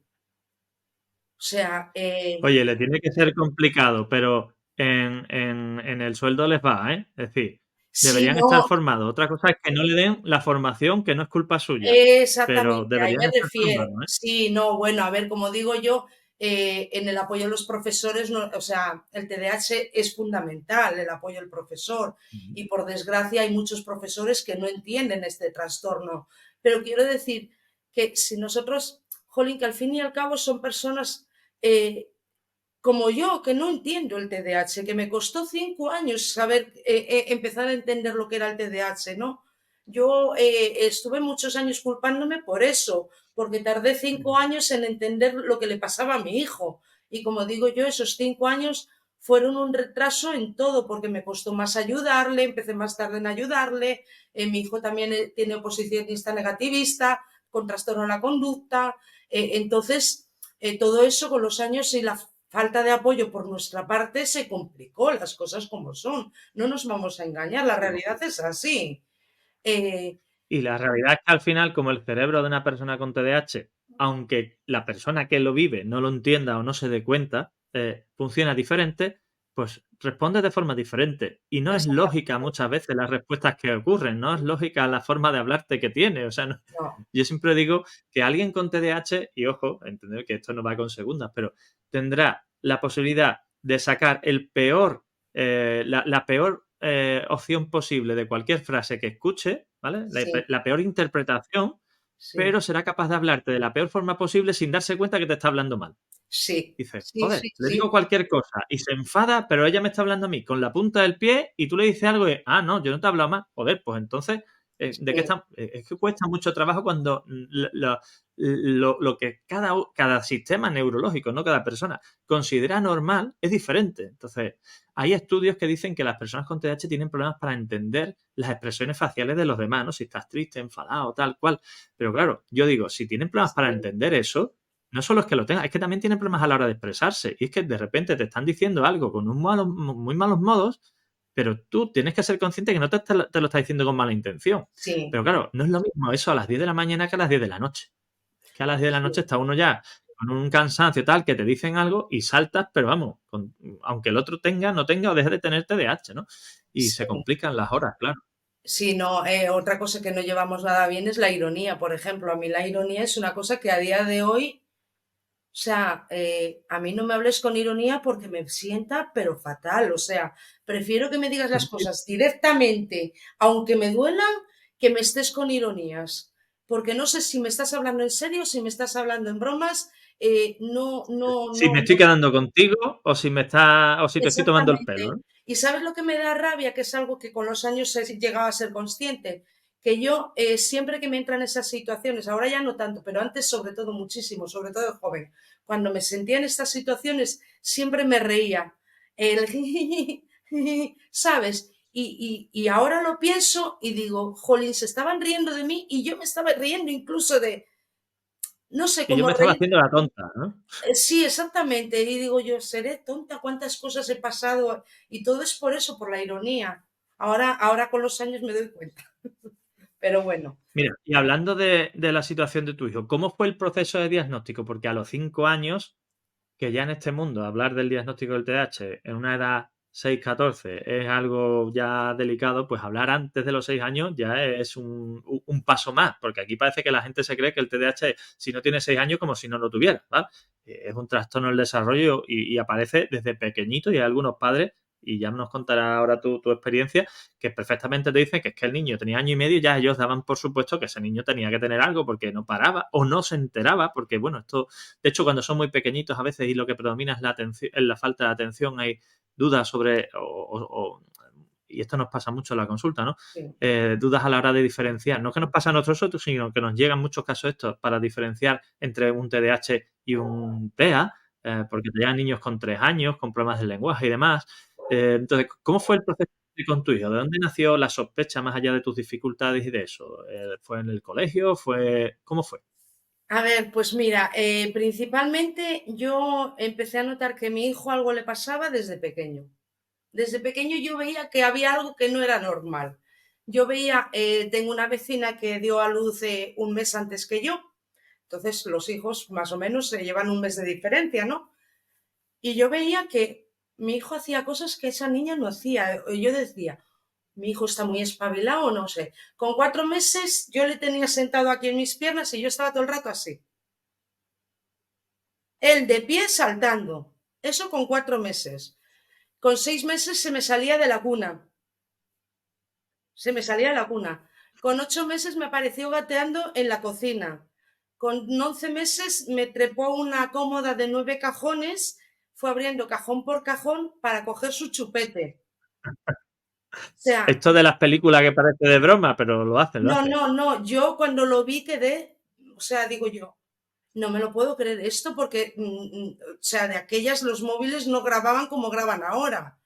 O sea, Oye, le tiene que ser complicado, pero en el sueldo les va, ¿eh? Es decir, si deberían estar no, formados. Otra cosa es que no le den la formación, que no es culpa suya, pero exactamente, ahí deberían me estar refiero. formados, ¿eh? Sí, no, bueno, a ver, como digo yo, en el apoyo a los profesores, o sea, el TDAH es fundamental, el apoyo al profesor. Ujú. Y por desgracia hay muchos profesores que no entienden este trastorno. Pero quiero decir que si nosotros, jolín, que al fin y al cabo son personas eh, como yo, que no entiendo el TDAH, que me costó 5 años saber, empezar a entender lo que era el TDAH, ¿no? Yo estuve muchos años culpándome por eso, porque tardé 5 años en entender lo que le pasaba a mi hijo. Y como digo yo, esos 5 años fueron un retraso en todo, porque me costó más ayudarle, empecé más tarde en ayudarle. Mi hijo también tiene oposicionista negativista, con trastorno de la conducta. Entonces, todo eso con los años y la falta de apoyo por nuestra parte se complicó, las cosas como son. No nos vamos a engañar, la realidad es así. Eh, Y la realidad es que al final, como el cerebro de una persona con TDAH, aunque la persona que lo vive no lo entienda o no se dé cuenta, funciona diferente, pues responde de forma diferente. Y no es lógica Exactamente. muchas veces las respuestas que ocurren, no es lógica la forma de hablarte que tiene. O sea, No, yo siempre digo que alguien con TDAH, y ojo, entender que esto no va con segundas, pero tendrá la posibilidad de sacar el peor, la peor opción posible de cualquier frase que escuche, ¿vale? sí, La peor interpretación, sí, pero será capaz de hablarte de la peor forma posible sin darse cuenta que te está hablando mal. sí, Dices, sí, joder, sí, le digo sí, cualquier cosa y se enfada, pero ella me está hablando a mí con la punta del pie y tú le dices algo y, ah, no, yo no te he hablado mal. Joder, pues entonces, ¿de qué sí, está? Es que cuesta mucho trabajo cuando lo que cada sistema neurológico, no cada persona, considera normal es diferente. Entonces, hay estudios que dicen que las personas con TDAH tienen problemas para entender las expresiones faciales de los demás, ¿no? Si estás triste, enfadado, tal cual. Pero claro, yo digo, si tienen problemas para sí, entender eso, no solo es que lo tengan, es que también tienen problemas a la hora de expresarse. Y es que de repente te están diciendo algo con muy malos modos, pero tú tienes que ser consciente que no te lo está diciendo con mala intención. sí, Pero claro, no es lo mismo eso a las 10 de la mañana que a las 10 de la noche. Es que a las 10 de la noche sí, está uno ya con un cansancio tal que te dicen algo y saltas, pero vamos, aunque el otro tenga, no tenga o deje de tener TDAH, ¿no? Y se sí. complican las horas, claro. Sí, no, otra cosa que no llevamos nada bien es la ironía, por ejemplo. A mí la ironía es una cosa que a día de hoy, o sea, a mí no me hables con ironía porque me sienta, pero fatal. O sea, prefiero que me digas las cosas directamente, aunque me duelan, que me estés con ironías. Porque no sé si me estás hablando en serio, si me estás hablando en bromas. No, no, Si no, me estoy no. quedando contigo o si te estoy tomando el pelo, Exactamente. ¿no? ¿Y sabes lo que me da rabia? Que es algo que con los años he llegado a ser consciente. Que yo siempre que me entran esas situaciones, ahora ya no tanto, pero antes sobre todo muchísimo, sobre todo de joven, cuando me sentía en estas situaciones, siempre me reía. El ¿sabes? Y ahora lo pienso y digo, jolín, se estaban riendo de mí y yo me estaba riendo incluso de, no sé, Y yo como me estaba reír. haciendo la tonta, ¿no? Sí, exactamente. Y digo yo, seré tonta, cuántas cosas he pasado. Y todo es por eso, por la ironía. Ahora con los años me doy cuenta. Pero bueno, Mira, y hablando de la situación de tu hijo, ¿cómo fue el proceso de diagnóstico? Porque a los 5 años, que ya en este mundo hablar del diagnóstico del TDAH en una edad 6-14 es algo ya delicado, pues hablar antes de los 6 años ya es un paso más, porque aquí parece que la gente se cree que el TDAH, si no tiene 6 años, como si no lo tuviera, ¿vale? Es un trastorno del desarrollo y aparece desde pequeñito y hay algunos padres, y ya nos contará ahora tu experiencia, que perfectamente te dicen que es que el niño tenía año y medio y ya ellos daban por supuesto que ese niño tenía que tener algo porque no paraba o no se enteraba, porque bueno, esto de hecho, cuando son muy pequeñitos a veces y lo que predomina es la atención, es la falta de atención, hay dudas sobre, y esto nos pasa mucho en la consulta, ¿no? sí, Dudas a la hora de diferenciar. No que nos pasa a nosotros, sino que nos llegan muchos casos estos para diferenciar entre un TDAH y un TEA, porque te llegan niños con 3 años, con problemas del lenguaje y demás. Entonces, ¿cómo fue el proceso con tu hijo? ¿De dónde nació la sospecha más allá de tus dificultades y de eso? ¿Fue en el colegio? ¿Cómo fue? a ver, pues mira, principalmente yo empecé a notar que a mi hijo algo le pasaba desde pequeño. Desde pequeño yo veía que había algo que no era normal. Yo veía, tengo una vecina que dio a luz un mes antes que yo, entonces los hijos más o menos se llevan un mes de diferencia, ¿no? Y yo veía que mi hijo hacía cosas que esa niña no hacía. Y yo decía, mi hijo está muy espabilado, no sé. Con 4 meses yo le tenía sentado aquí en mis piernas y yo estaba todo el rato así. Él de pie saltando. Eso con 4 meses. Con 6 meses se me salía de la cuna. Se me salía de la cuna. Con 8 meses me apareció gateando en la cocina. Con 11 meses me trepó una cómoda de 9 cajones, fue abriendo cajón por cajón para coger su chupete. O sea, Esto de las películas que parece de broma, pero lo hace, lo no, hace. no, no. Yo cuando lo vi quedé, o sea, digo yo, no me lo puedo creer esto porque, o sea, de aquellas los móviles no grababan como graban ahora.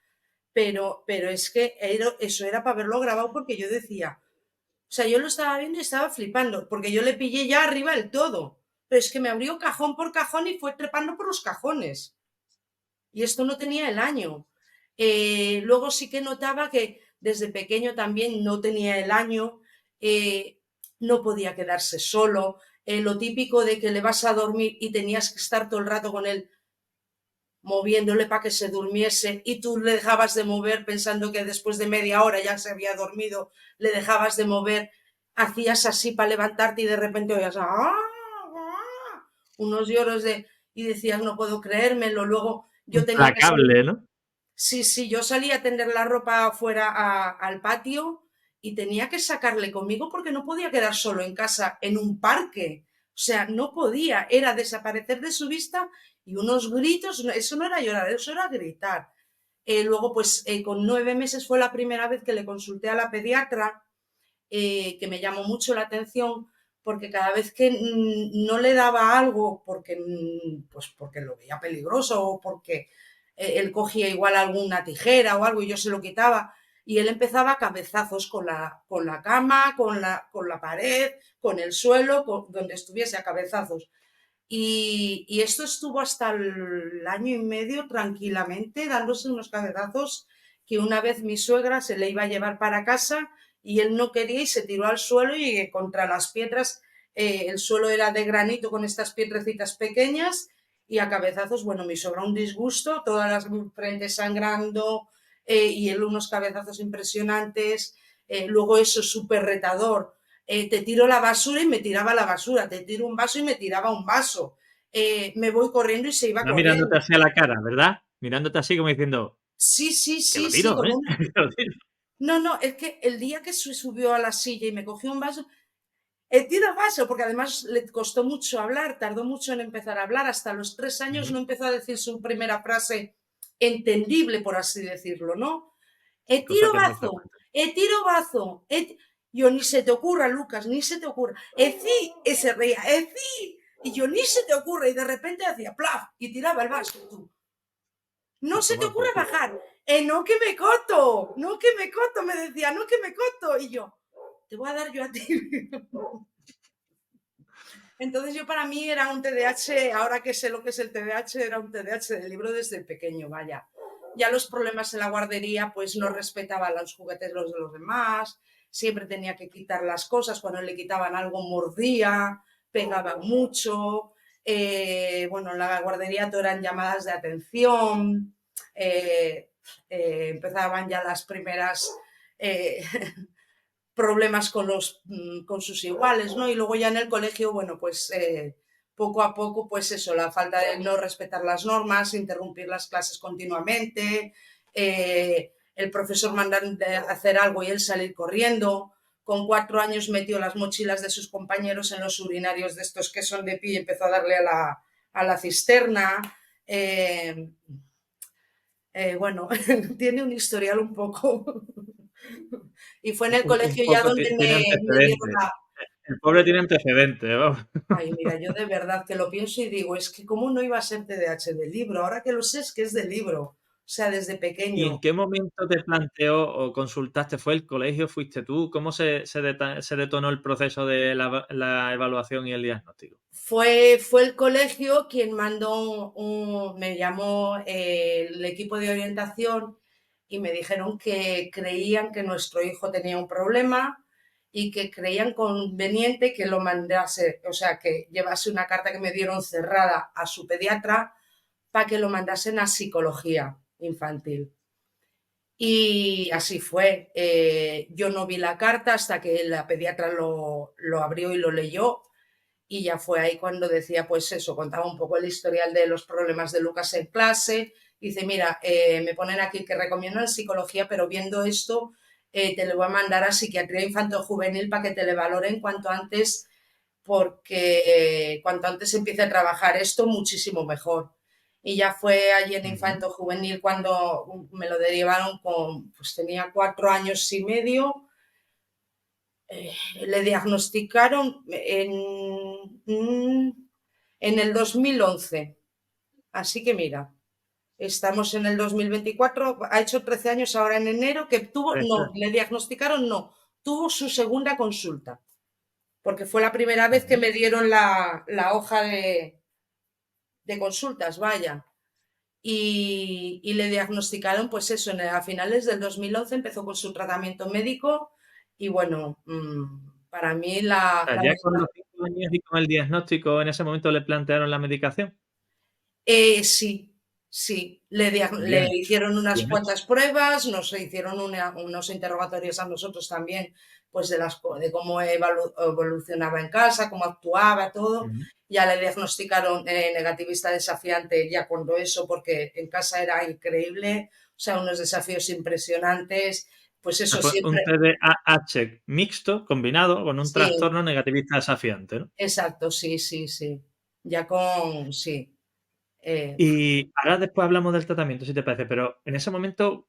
Pero es que eso era para haberlo grabado porque yo decía, o sea, yo lo estaba viendo y estaba flipando, porque yo le pillé ya arriba del todo. Pero es que me abrió cajón por cajón y fue trepando por los cajones. Y esto no tenía el año. Luego sí que notaba que desde pequeño también no tenía el año. no podía quedarse solo, lo típico de que le vas a dormir y tenías que estar todo el rato con él moviéndole para que se durmiese y tú le dejabas de mover pensando que después de media hora ya se había dormido, le dejabas de mover, hacías así para levantarte y de repente oías unos lloros y decías no puedo creérmelo. Luego yo tenía que salir. Implacable, ¿no? Sí, sí, yo salía a tender la ropa afuera al patio y tenía que sacarle conmigo porque no podía quedar solo en casa en un parque. O sea, no podía, era desaparecer de su vista y unos gritos, eso no era llorar, eso era gritar. Luego, pues con 9 meses fue la primera vez que le consulté a la pediatra, que me llamó mucho la atención porque cada vez que no le daba algo pues porque lo veía peligroso o porque él cogía igual alguna tijera o algo y yo se lo quitaba y él empezaba a cabezazos con la cama, con la pared, con el suelo, donde estuviese a cabezazos. Y esto estuvo hasta el año y medio tranquilamente dándose unos cabezazos que una vez mi suegra se le iba a llevar para casa y él no quería y se tiró al suelo y contra las piedras, el suelo era de granito con estas piedrecitas pequeñas y a cabezazos, bueno, mi suegra un disgusto, todas las frentes sangrando, y él unos cabezazos impresionantes, luego eso súper retador. Te tiro la basura y me tiraba la basura, te tiro un vaso y me tiraba un vaso, me voy corriendo y se iba No mirándote corriendo. así a la cara, ¿verdad? Mirándote así como diciendo, Sí, sí, que lo sí, sí, tiro, con ¿eh? una... Que lo tiro. No, no, es que el día que se subió a la silla y me cogió un vaso, he tirado vaso, porque además le costó mucho hablar, tardó mucho en empezar a hablar, hasta los 3 años Ujú. no empezó a decir su primera frase entendible, por así decirlo, ¿no? He Cosa tiro que es muy bazo, frecuente. he tiro bazo. Yo ni se te ocurra, Lucas, ni se te ocurra. Sí, y se reía, sí. Y yo ni se te ocurra, y de repente hacía plaf y tiraba el vaso. Tú. No A se te tomar ocurre por culo. bajar. No que me coto, no que me coto, me decía, no que me coto. Y yo, te voy a dar yo a ti. Entonces yo para mí era un TDAH, ahora que sé lo que es el TDAH, era un TDAH del libro desde pequeño, vaya. Ya los problemas en la guardería, pues no respetaba los juguetes los de los demás, siempre tenía que quitar las cosas, cuando le quitaban algo mordía, pegaba mucho, bueno, en la guardería todo eran llamadas de atención, empezaban ya las primeras eh, problemas con sus iguales, ¿no? Y luego ya en el colegio, bueno, pues poco a poco, pues eso, la falta de no respetar las normas, interrumpir las clases continuamente, el profesor mandar hacer algo y él salir corriendo. Con 4 años metió las mochilas de sus compañeros en los urinarios de estos que son de pie y empezó a darle a la cisterna. Bueno, tiene un historial un poco. Y fue en el Un colegio ya poco donde tiene me dieron antecedentes. la... El pobre tiene antecedentes, vamos. Ay, mira, yo de verdad que lo pienso y digo, es que cómo no iba a ser TDAH del libro, ahora que lo sé es que es del libro, o sea, desde ¿Y en pequeño. qué momento te planteó o consultaste? ¿Fue el colegio? ¿Fuiste tú? ¿Cómo se detonó el proceso de la evaluación y el diagnóstico? Fue el colegio quien me llamó el equipo de orientación y me dijeron que creían que nuestro hijo tenía un problema y que creían conveniente que lo mandase, o sea, que llevase una carta que me dieron cerrada a su pediatra para que lo mandasen a psicología infantil. Y así fue. Yo no vi la carta hasta que la pediatra lo abrió y lo leyó y ya fue ahí cuando decía, pues eso, contaba un poco el historial de los problemas de Lucas en clase. Dice, mira, me ponen aquí que recomiendan psicología, pero viendo esto, te lo voy a mandar a psiquiatría infanto-juvenil para que te le valoren cuanto antes, porque cuanto antes empiece a trabajar esto, muchísimo mejor. Y ya fue allí en Ujú. infanto-juvenil cuando me lo derivaron pues tenía 4 años y medio, le diagnosticaron en el 2011. Así que mira, estamos en el 2024, ha hecho 13 años ahora en enero que no, le diagnosticaron no, tuvo su segunda consulta, porque fue la primera vez que Ujú. me dieron la hoja de consultas, vaya. Y le diagnosticaron, pues eso, a finales del 2011 empezó con su tratamiento médico y bueno, Para mí O sea, ya con los 5 años y con el diagnóstico, ¿en ese momento le plantearon la medicación? Sí, sí. Le Bien, hicieron unas bien hecho. cuantas pruebas, nos hicieron unos interrogatorios a nosotros también, pues de cómo evolucionaba en casa, cómo actuaba, todo. Ujú. Ya le diagnosticaron negativista desafiante ya cuando eso, porque en casa era increíble, o sea, unos desafíos impresionantes. Pues O sea, eso fue un siempre, TDAH mixto combinado con un sí, trastorno negativista desafiante, ¿no? exacto, sí, sí, sí. Sí. eh, Y ahora después hablamos del tratamiento, si te parece, pero en ese momento,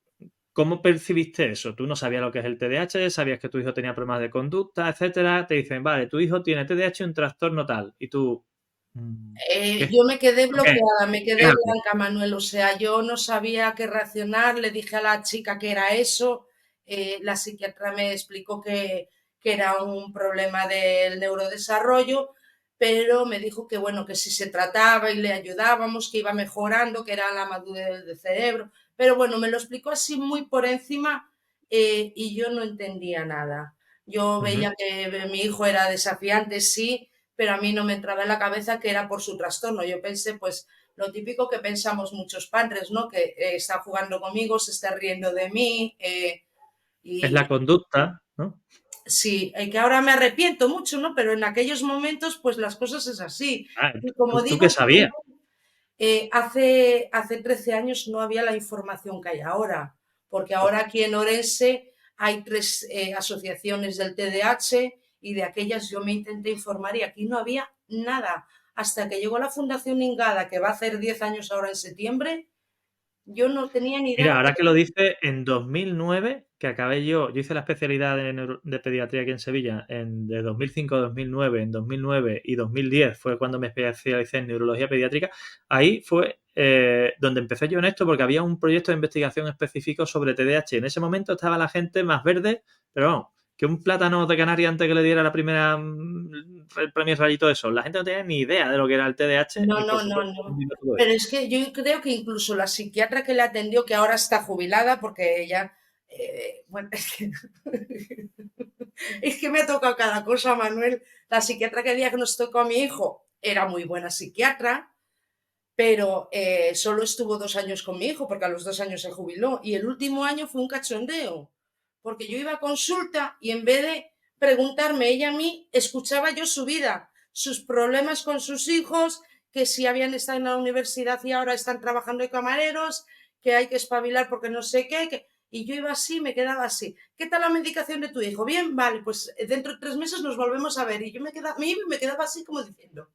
¿cómo percibiste eso? Tú no sabías lo que es el TDAH, sabías que tu hijo tenía problemas de conducta, etcétera. Te dicen, vale, tu hijo tiene TDAH y un trastorno tal. Y tú, ¿qué? Yo me quedé ¿Qué? bloqueada, me ¿Qué quedé hago? blanca, Manuel. O sea, yo no sabía qué reaccionar. Le dije a la chica que era eso. La psiquiatra me explicó que era un problema del neurodesarrollo, pero me dijo que bueno, que si se trataba y le ayudábamos, que iba mejorando, que era la madurez del cerebro. Pero bueno, me lo explicó así muy por encima y yo no entendía nada. Yo Ujú. veía que mi hijo era desafiante, sí, pero a mí no me entraba en la cabeza que era por su trastorno. Yo pensé, pues, lo típico que pensamos muchos padres, ¿no? Que está jugando conmigo, se está riendo de mí, Es y la conducta, ¿no? sí, que ahora me arrepiento mucho, ¿no? Pero en aquellos momentos, pues las cosas es así. Ah, Y como ¿tú digo, qué sabías? hace 13 años no había la información que hay ahora, porque ahora aquí en Orense hay 3 asociaciones del TDAH y de aquellas yo me intenté informar y aquí no había nada. Hasta que llegó la Fundación Ingada, que va a hacer 10 años ahora en septiembre, yo no tenía ni idea Mira, de ahora que qué. lo dice, en 2009, que acabé yo hice la especialidad de pediatría aquí en Sevilla, de 2005 a 2009, en 2009 y 2010 fue cuando me especialicé en neurología pediátrica. Ahí fue donde empecé yo en esto, porque había un proyecto de investigación específico sobre TDAH. En ese momento estaba la gente más verde, pero vamos, que un plátano de Canarias antes que le diera la primera el premio Rayito de Sol. La gente no tenía ni idea de lo que era el TDAH, No, ni por no, no, supuesto no. todo Pero esto. es que yo creo que incluso la psiquiatra que le atendió, que ahora está jubilada, porque ella, bueno, es que me ha tocado cada cosa, Manuel. La psiquiatra que diagnosticó a mi hijo era muy buena psiquiatra, pero solo estuvo 2 años con mi hijo, porque a los 2 años se jubiló. Y el último año fue un cachondeo, porque yo iba a consulta y en vez de preguntarme ella a mí, escuchaba yo su vida, sus problemas con sus hijos, que si habían estado en la universidad y ahora están trabajando de camareros, que hay que espabilar porque no sé qué, y yo iba así, me quedaba así. ¿Qué tal la medicación de tu hijo? Bien, vale, pues dentro de 3 meses nos volvemos a ver. Y yo me quedaba así como diciendo,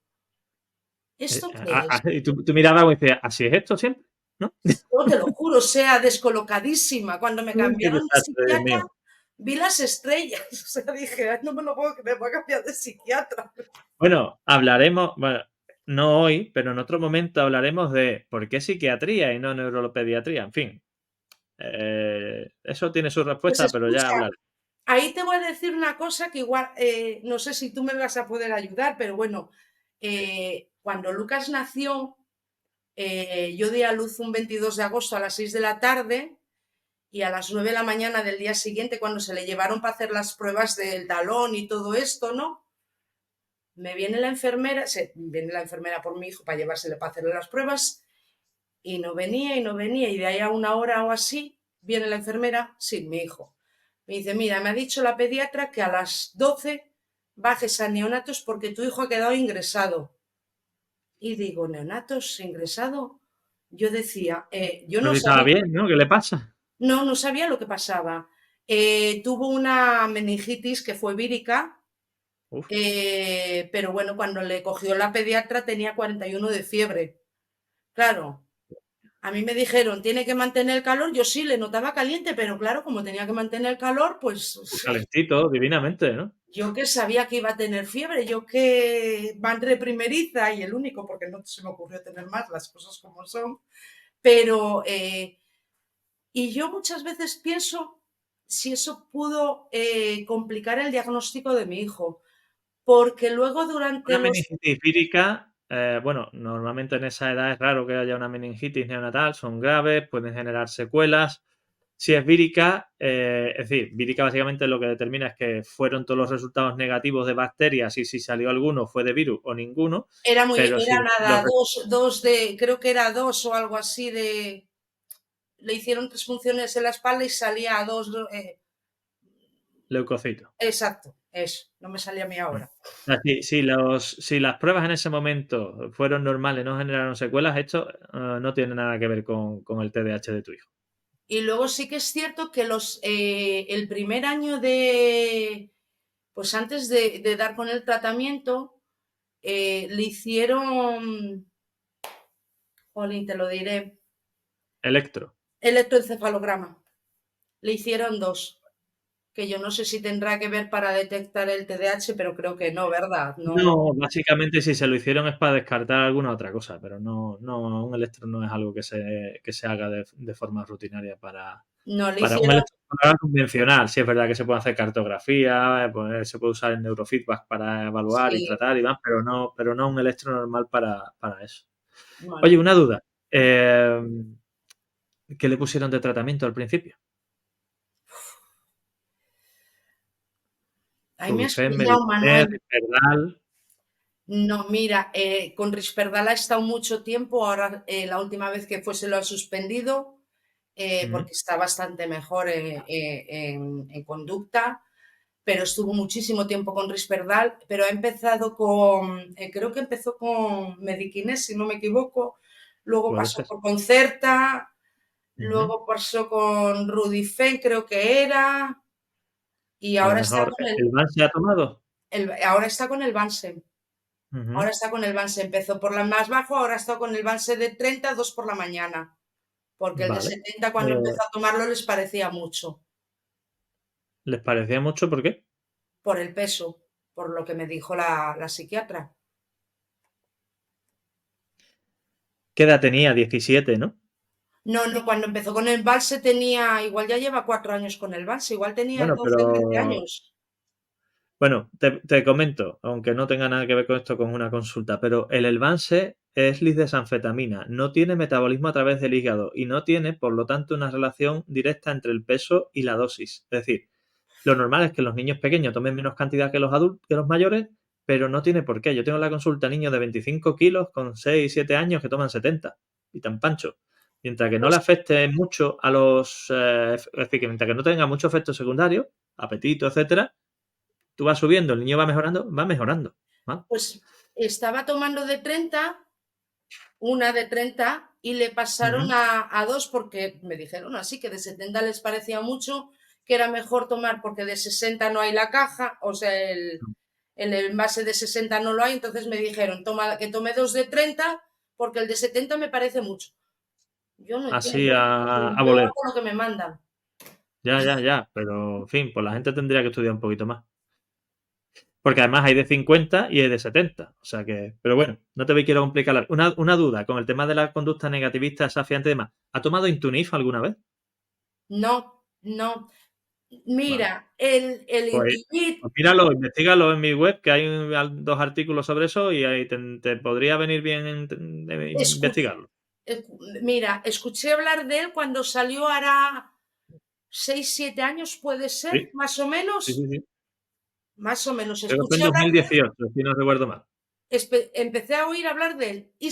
¿esto qué es? Y tú mirabas y decías, ¿así es esto siempre? ¿No? Yo te lo juro, o sea, descolocadísima. Cuando me Uy, qué cambiaron de desastre, Dios psiquiatra, mío. vi las estrellas. O sea, dije, "Ay, no me lo puedo creer, voy a cambiar de psiquiatra". Bueno, hablaremos, bueno, no hoy, pero en otro momento hablaremos de por qué psiquiatría y no neuropediatría. En fin, eso tiene su Pues respuesta, pero ya escucha, hablaré. ahí te voy a decir una cosa que igual, no sé si tú me vas a poder ayudar, pero bueno, cuando Lucas nació, yo di a luz un 22 de agosto a las 6 de la tarde y a las 9 de la mañana del día siguiente, cuando se le llevaron para hacer las pruebas del talón y todo esto, ¿no? Viene la enfermera por mi hijo para llevársele para hacerle las pruebas y no venía y de ahí a una hora o así viene la enfermera sin mi hijo. Me dice, mira, me ha dicho la pediatra que a las 12 bajes a neonatos porque tu hijo ha quedado ingresado. Y digo, ¿neonatos ingresado? Yo decía, yo Pero no si estaba sabía, bien, ¿no? ¿Qué le pasa? no sabía lo que pasaba. Tuvo una meningitis que fue vírica. Uf, Pero bueno, cuando le cogió la pediatra tenía 41 de fiebre. Claro, a mí me dijeron, tiene que mantener el calor. Yo sí, le notaba caliente, pero claro, como tenía que mantener el calor, pues pues calentito, divinamente, ¿no? yo que sabía que iba a tener fiebre, yo que madre primeriza y el único, porque no se me ocurrió tener más, las cosas como son. Pero, y yo muchas veces pienso si eso pudo complicar el diagnóstico de mi hijo, porque luego Una durante los. meningitis vírica, bueno, normalmente en esa edad es raro que haya una meningitis neonatal, son graves, pueden generar secuelas. Si es vírica, es decir, vírica básicamente lo que determina es que fueron todos los resultados negativos de bacterias y si salió alguno fue de virus o ninguno, pero si Era los nada, creo que era dos o algo así de, le hicieron 3 funciones en la espalda y salía a dos, leucocitos. exacto, eso, no me salía a mí ahora. Si las pruebas en ese momento fueron normales, no generaron secuelas, esto no tiene nada que ver con el TDAH de tu hijo. Y luego sí que es cierto que el primer año pues antes de dar con el tratamiento, le hicieron, jolín, te lo diré, Electro. electroencefalograma. Le hicieron 2, que yo no sé si tendrá que ver para detectar el TDAH, pero creo que no, ¿verdad? No, No, básicamente si se lo hicieron es para descartar alguna otra cosa, pero no, un electro no es algo que se haga de forma rutinaria no le para un hicieron, electrocardiograma convencional. Sí es verdad que se puede hacer cartografía, se puede usar el neurofeedback para evaluar y sí, tratar y demás, pero no un electro normal para eso. Oye, bueno, una duda. ¿Qué le pusieron de tratamiento al principio? ahí me has Rubifen, pillado, Medicamer, Manuel. Risperdal. No, mira, con Risperdal ha estado mucho tiempo, ahora la última vez que fue se lo ha suspendido Mm, porque está bastante mejor en conducta, pero estuvo muchísimo tiempo con Risperdal, pero ha empezado creo que empezó con Mediquines, si no me equivoco, luego puede pasó ser. por Concerta, Ujú. luego pasó con Rudifen, creo que era, y A lo ahora está mejor con el VAN se ha tomado. ahora está con el Bansen. Ujú. Ahora está con el Banse, empezó por la más bajo, ahora está con el Banse de 30, 2 por la mañana, porque el de Vale. 70 cuando empezó a tomarlo les parecía mucho, ¿Les parecía mucho? ¿Por qué? por el peso, por lo que me dijo la psiquiatra. ¿Qué edad tenía? 17, ¿no? No, no, cuando empezó con el Banse tenía, igual ya lleva 4 años con el Banse, igual tenía Bueno, 12, 13 pero años. bueno, te comento, aunque no tenga nada que ver con esto con una consulta, pero el Elvanse es lisdesanfetamina, no tiene metabolismo a través del hígado y no tiene, por lo tanto, una relación directa entre el peso y la dosis. Es decir, lo normal es que los niños pequeños tomen menos cantidad que los adultos, que los mayores, pero no tiene por qué. Yo tengo en la consulta niños de 25 kilos con 6, 7 años que toman 70 y tan pancho. Mientras que no le Pues, afecte mucho a los, es decir, que mientras que no tenga mucho efecto secundario, apetito, etcétera, tú vas subiendo, el niño va mejorando, va mejorando. ¿Vale? pues estaba tomando de 30, una de 30, y le pasaron Ujú. a 2 porque me dijeron así que de 70 les parecía mucho, que era mejor tomar porque de 60 no hay la caja, o sea, el envase de 60 no lo hay, entonces me dijeron que tome 2 de 30 porque el de 70 me parece mucho. Yo no entiendo, Así a yo voleo. hago lo que me mandan. Ya. Pero, en fin, pues la gente tendría que estudiar un poquito más. Porque además hay de 50 y hay de 70. O sea que, pero bueno, no te quiero complicar. Una duda con el tema de la conducta negativista, desafiante y demás. ¿Ha tomado Intunif alguna vez? No, no. Vale. Mira, el Pues, Intuit, pues míralo, investigalo en mi web, que hay dos artículos sobre eso y ahí te podría venir bien escuché, investigarlo. mira, escuché hablar de él cuando salió hará 6, 7 años, puede ser, Sí, más o menos. sí. Más o menos. Creo que fue en Escuché hablar de él, 2018, si no recuerdo mal. empecé a oír hablar de él y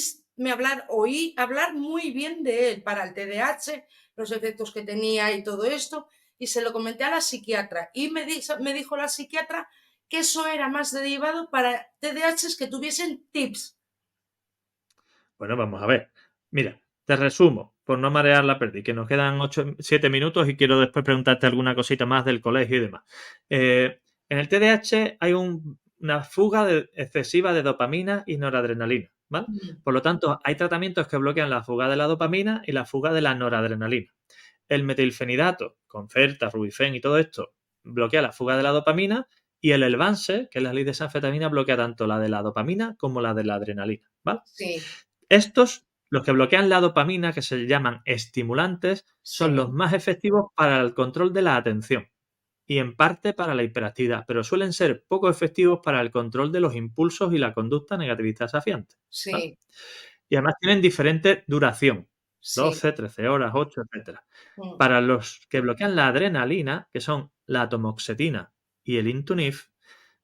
oí hablar muy bien de él para el TDAH, los efectos que tenía y todo esto, y se lo comenté a la psiquiatra y me dijo la psiquiatra que eso era más derivado para TDAHs que tuviesen tips. Bueno, vamos a ver. Mira, te resumo, por no marear la pérdida, que nos quedan 7 minutos y quiero después preguntarte alguna cosita más del colegio y demás. En el TDAH hay una fuga excesiva de dopamina y noradrenalina, ¿vale? Mm. Por lo tanto, hay tratamientos que bloquean la fuga de la dopamina y la fuga de la noradrenalina. El metilfenidato, Concerta, Rubifen y todo esto, bloquea la fuga de la dopamina y el Elvanse, que es la lisdesanfetamina, bloquea tanto la de la dopamina como la de la adrenalina, ¿vale? Sí, Estos, los que bloquean la dopamina, que se llaman estimulantes, son los sí, más efectivos para el control de la atención y en parte para la hiperactividad, pero suelen ser poco efectivos para el control de los impulsos y la conducta negativista desafiante, ¿vale? sí, Y además tienen diferente duración. sí. 12, 13 horas, 8, etcétera. Mm, Para los que bloquean la adrenalina, que son la atomoxetina y el Intunif,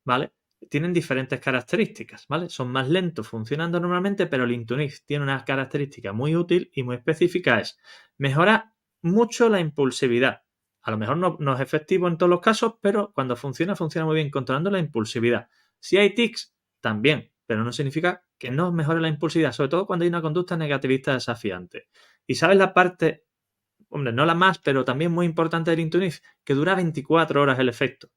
¿vale? Tienen diferentes características, ¿vale? Son más lentos funcionando normalmente, pero el Intunif tiene una característica muy útil y muy específica, es mejora mucho la impulsividad. A lo mejor no es efectivo en todos los casos, pero cuando funciona, funciona muy bien controlando la impulsividad. Si hay tics, también, pero no significa que no mejore la impulsividad, sobre todo cuando hay una conducta negativista desafiante. ¿Y sabes la parte, hombre, no la más, pero también muy importante del Intunif? Que dura 24 horas el efecto.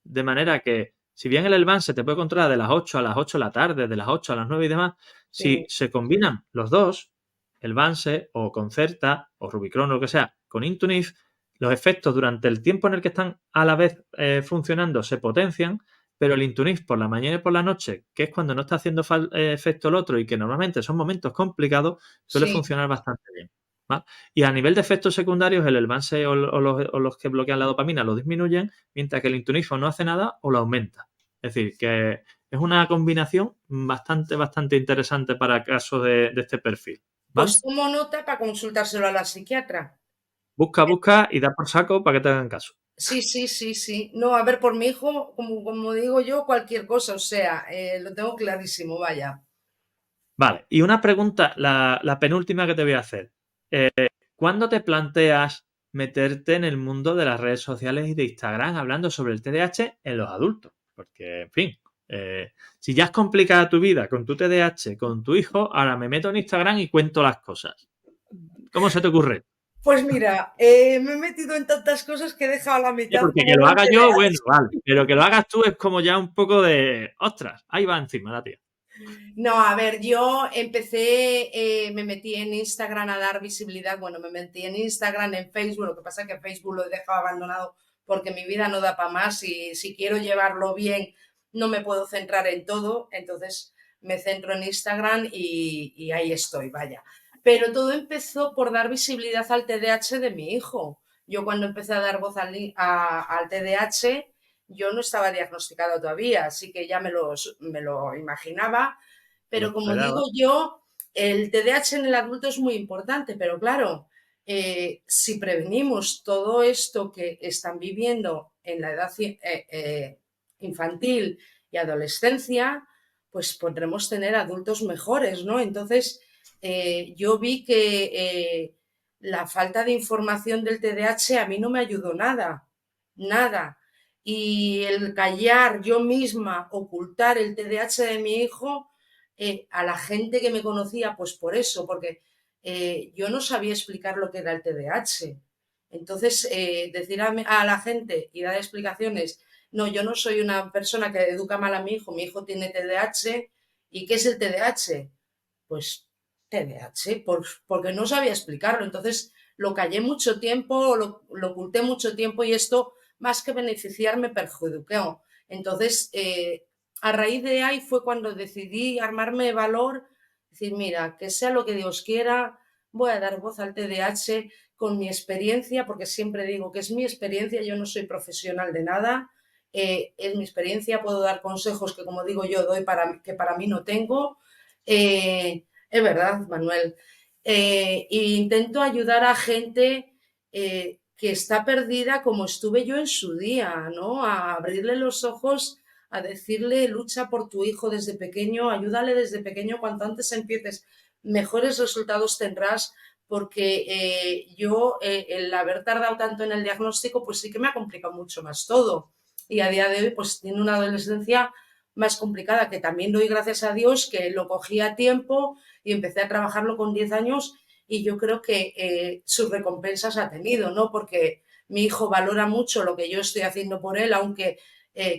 De manera que, si bien el Elvan se te puede controlar de las 8 a las 8 de la tarde, de las 8 a las 9 y demás, si sí, se combinan los dos, el Vance o Concerta o Rubicron o lo que sea, con Intunif, los efectos durante el tiempo en el que están a la vez funcionando se potencian, pero el Intunif por la mañana y por la noche, que es cuando no está haciendo efecto el otro y que normalmente son momentos complicados, suele sí. funcionar bastante bien. ¿Vale? Y a nivel de efectos secundarios, el Elvanse o los que bloquean la dopamina lo disminuyen, mientras que el Intunifo no hace nada o lo aumenta. Es decir, que es una combinación bastante interesante para casos de este perfil. ¿Vale? Pues tomo nota para consultárselo a la psiquiatra. Busca y da por saco para que te hagan caso. Sí, sí, sí, sí. No, a ver, por mi hijo, como digo yo, cualquier cosa, o sea, lo tengo clarísimo, vaya. Vale, y una pregunta, la penúltima que te voy a hacer. ¿Cuándo te planteas meterte en el mundo de las redes sociales y de Instagram hablando sobre el TDAH en los adultos? Porque, en fin, si ya es complicada tu vida con tu TDAH, con tu hijo, ahora me meto en Instagram y cuento las cosas. ¿Cómo se te ocurre? Pues mira, me he metido en tantas cosas que he dejado la mitad Porque que como lo buen haga yo, bueno, TDAH. vale. Pero que lo hagas tú es como ya un poco de, ostras, ahí va encima la tía. No, a ver, yo empecé, me metí en Instagram a dar visibilidad, bueno, me metí en Instagram, en Facebook, lo que pasa es que Facebook lo he dejado abandonado porque mi vida no da para más y si quiero llevarlo bien no me puedo centrar en todo, entonces me centro en Instagram y ahí estoy, vaya. Pero todo empezó por dar visibilidad al TDAH de mi hijo. Yo cuando empecé a dar voz al TDAH, yo no estaba diagnosticado todavía, así que ya me lo imaginaba, Lo pero como digo esperaba. yo, el TDAH en el adulto es muy importante, pero claro, si prevenimos todo esto que están viviendo en la edad infantil y adolescencia, pues podremos tener adultos mejores, ¿no? Entonces, yo vi que la falta de información del TDAH a mí no me ayudó nada, nada. Y el callar yo misma, ocultar el TDAH de mi hijo, a la gente que me conocía, pues por eso, porque yo no sabía explicar lo que era el TDAH. Entonces, decir a la gente y dar explicaciones, no, yo no soy una persona que educa mal a mi hijo tiene TDAH. ¿Y qué es el TDAH? Pues TDAH, porque no sabía explicarlo. Entonces, lo callé mucho tiempo, lo oculté mucho tiempo y esto, más que beneficiarme, perjudicó. Entonces, a raíz de ahí fue cuando decidí armarme de valor, decir, mira, que sea lo que Dios quiera, voy a dar voz al TDAH con mi experiencia, porque siempre digo que es mi experiencia, yo no soy profesional de nada, es mi experiencia, puedo dar consejos que, como digo yo, doy que para mí no tengo. Es verdad, Manuel. E intento ayudar a gente que está perdida como estuve yo en su día, ¿no? A abrirle los ojos, a decirle, lucha por tu hijo desde pequeño, ayúdale desde pequeño, cuanto antes empieces, mejores resultados tendrás, porque yo, el haber tardado tanto en el diagnóstico, pues sí que me ha complicado mucho más todo. Y a día de hoy, pues tiene una adolescencia más complicada, que también doy gracias a Dios que lo cogí a tiempo y empecé a trabajarlo con 10 años y yo creo que sus recompensas ha tenido, ¿no? Porque mi hijo valora mucho lo que yo estoy haciendo por él, aunque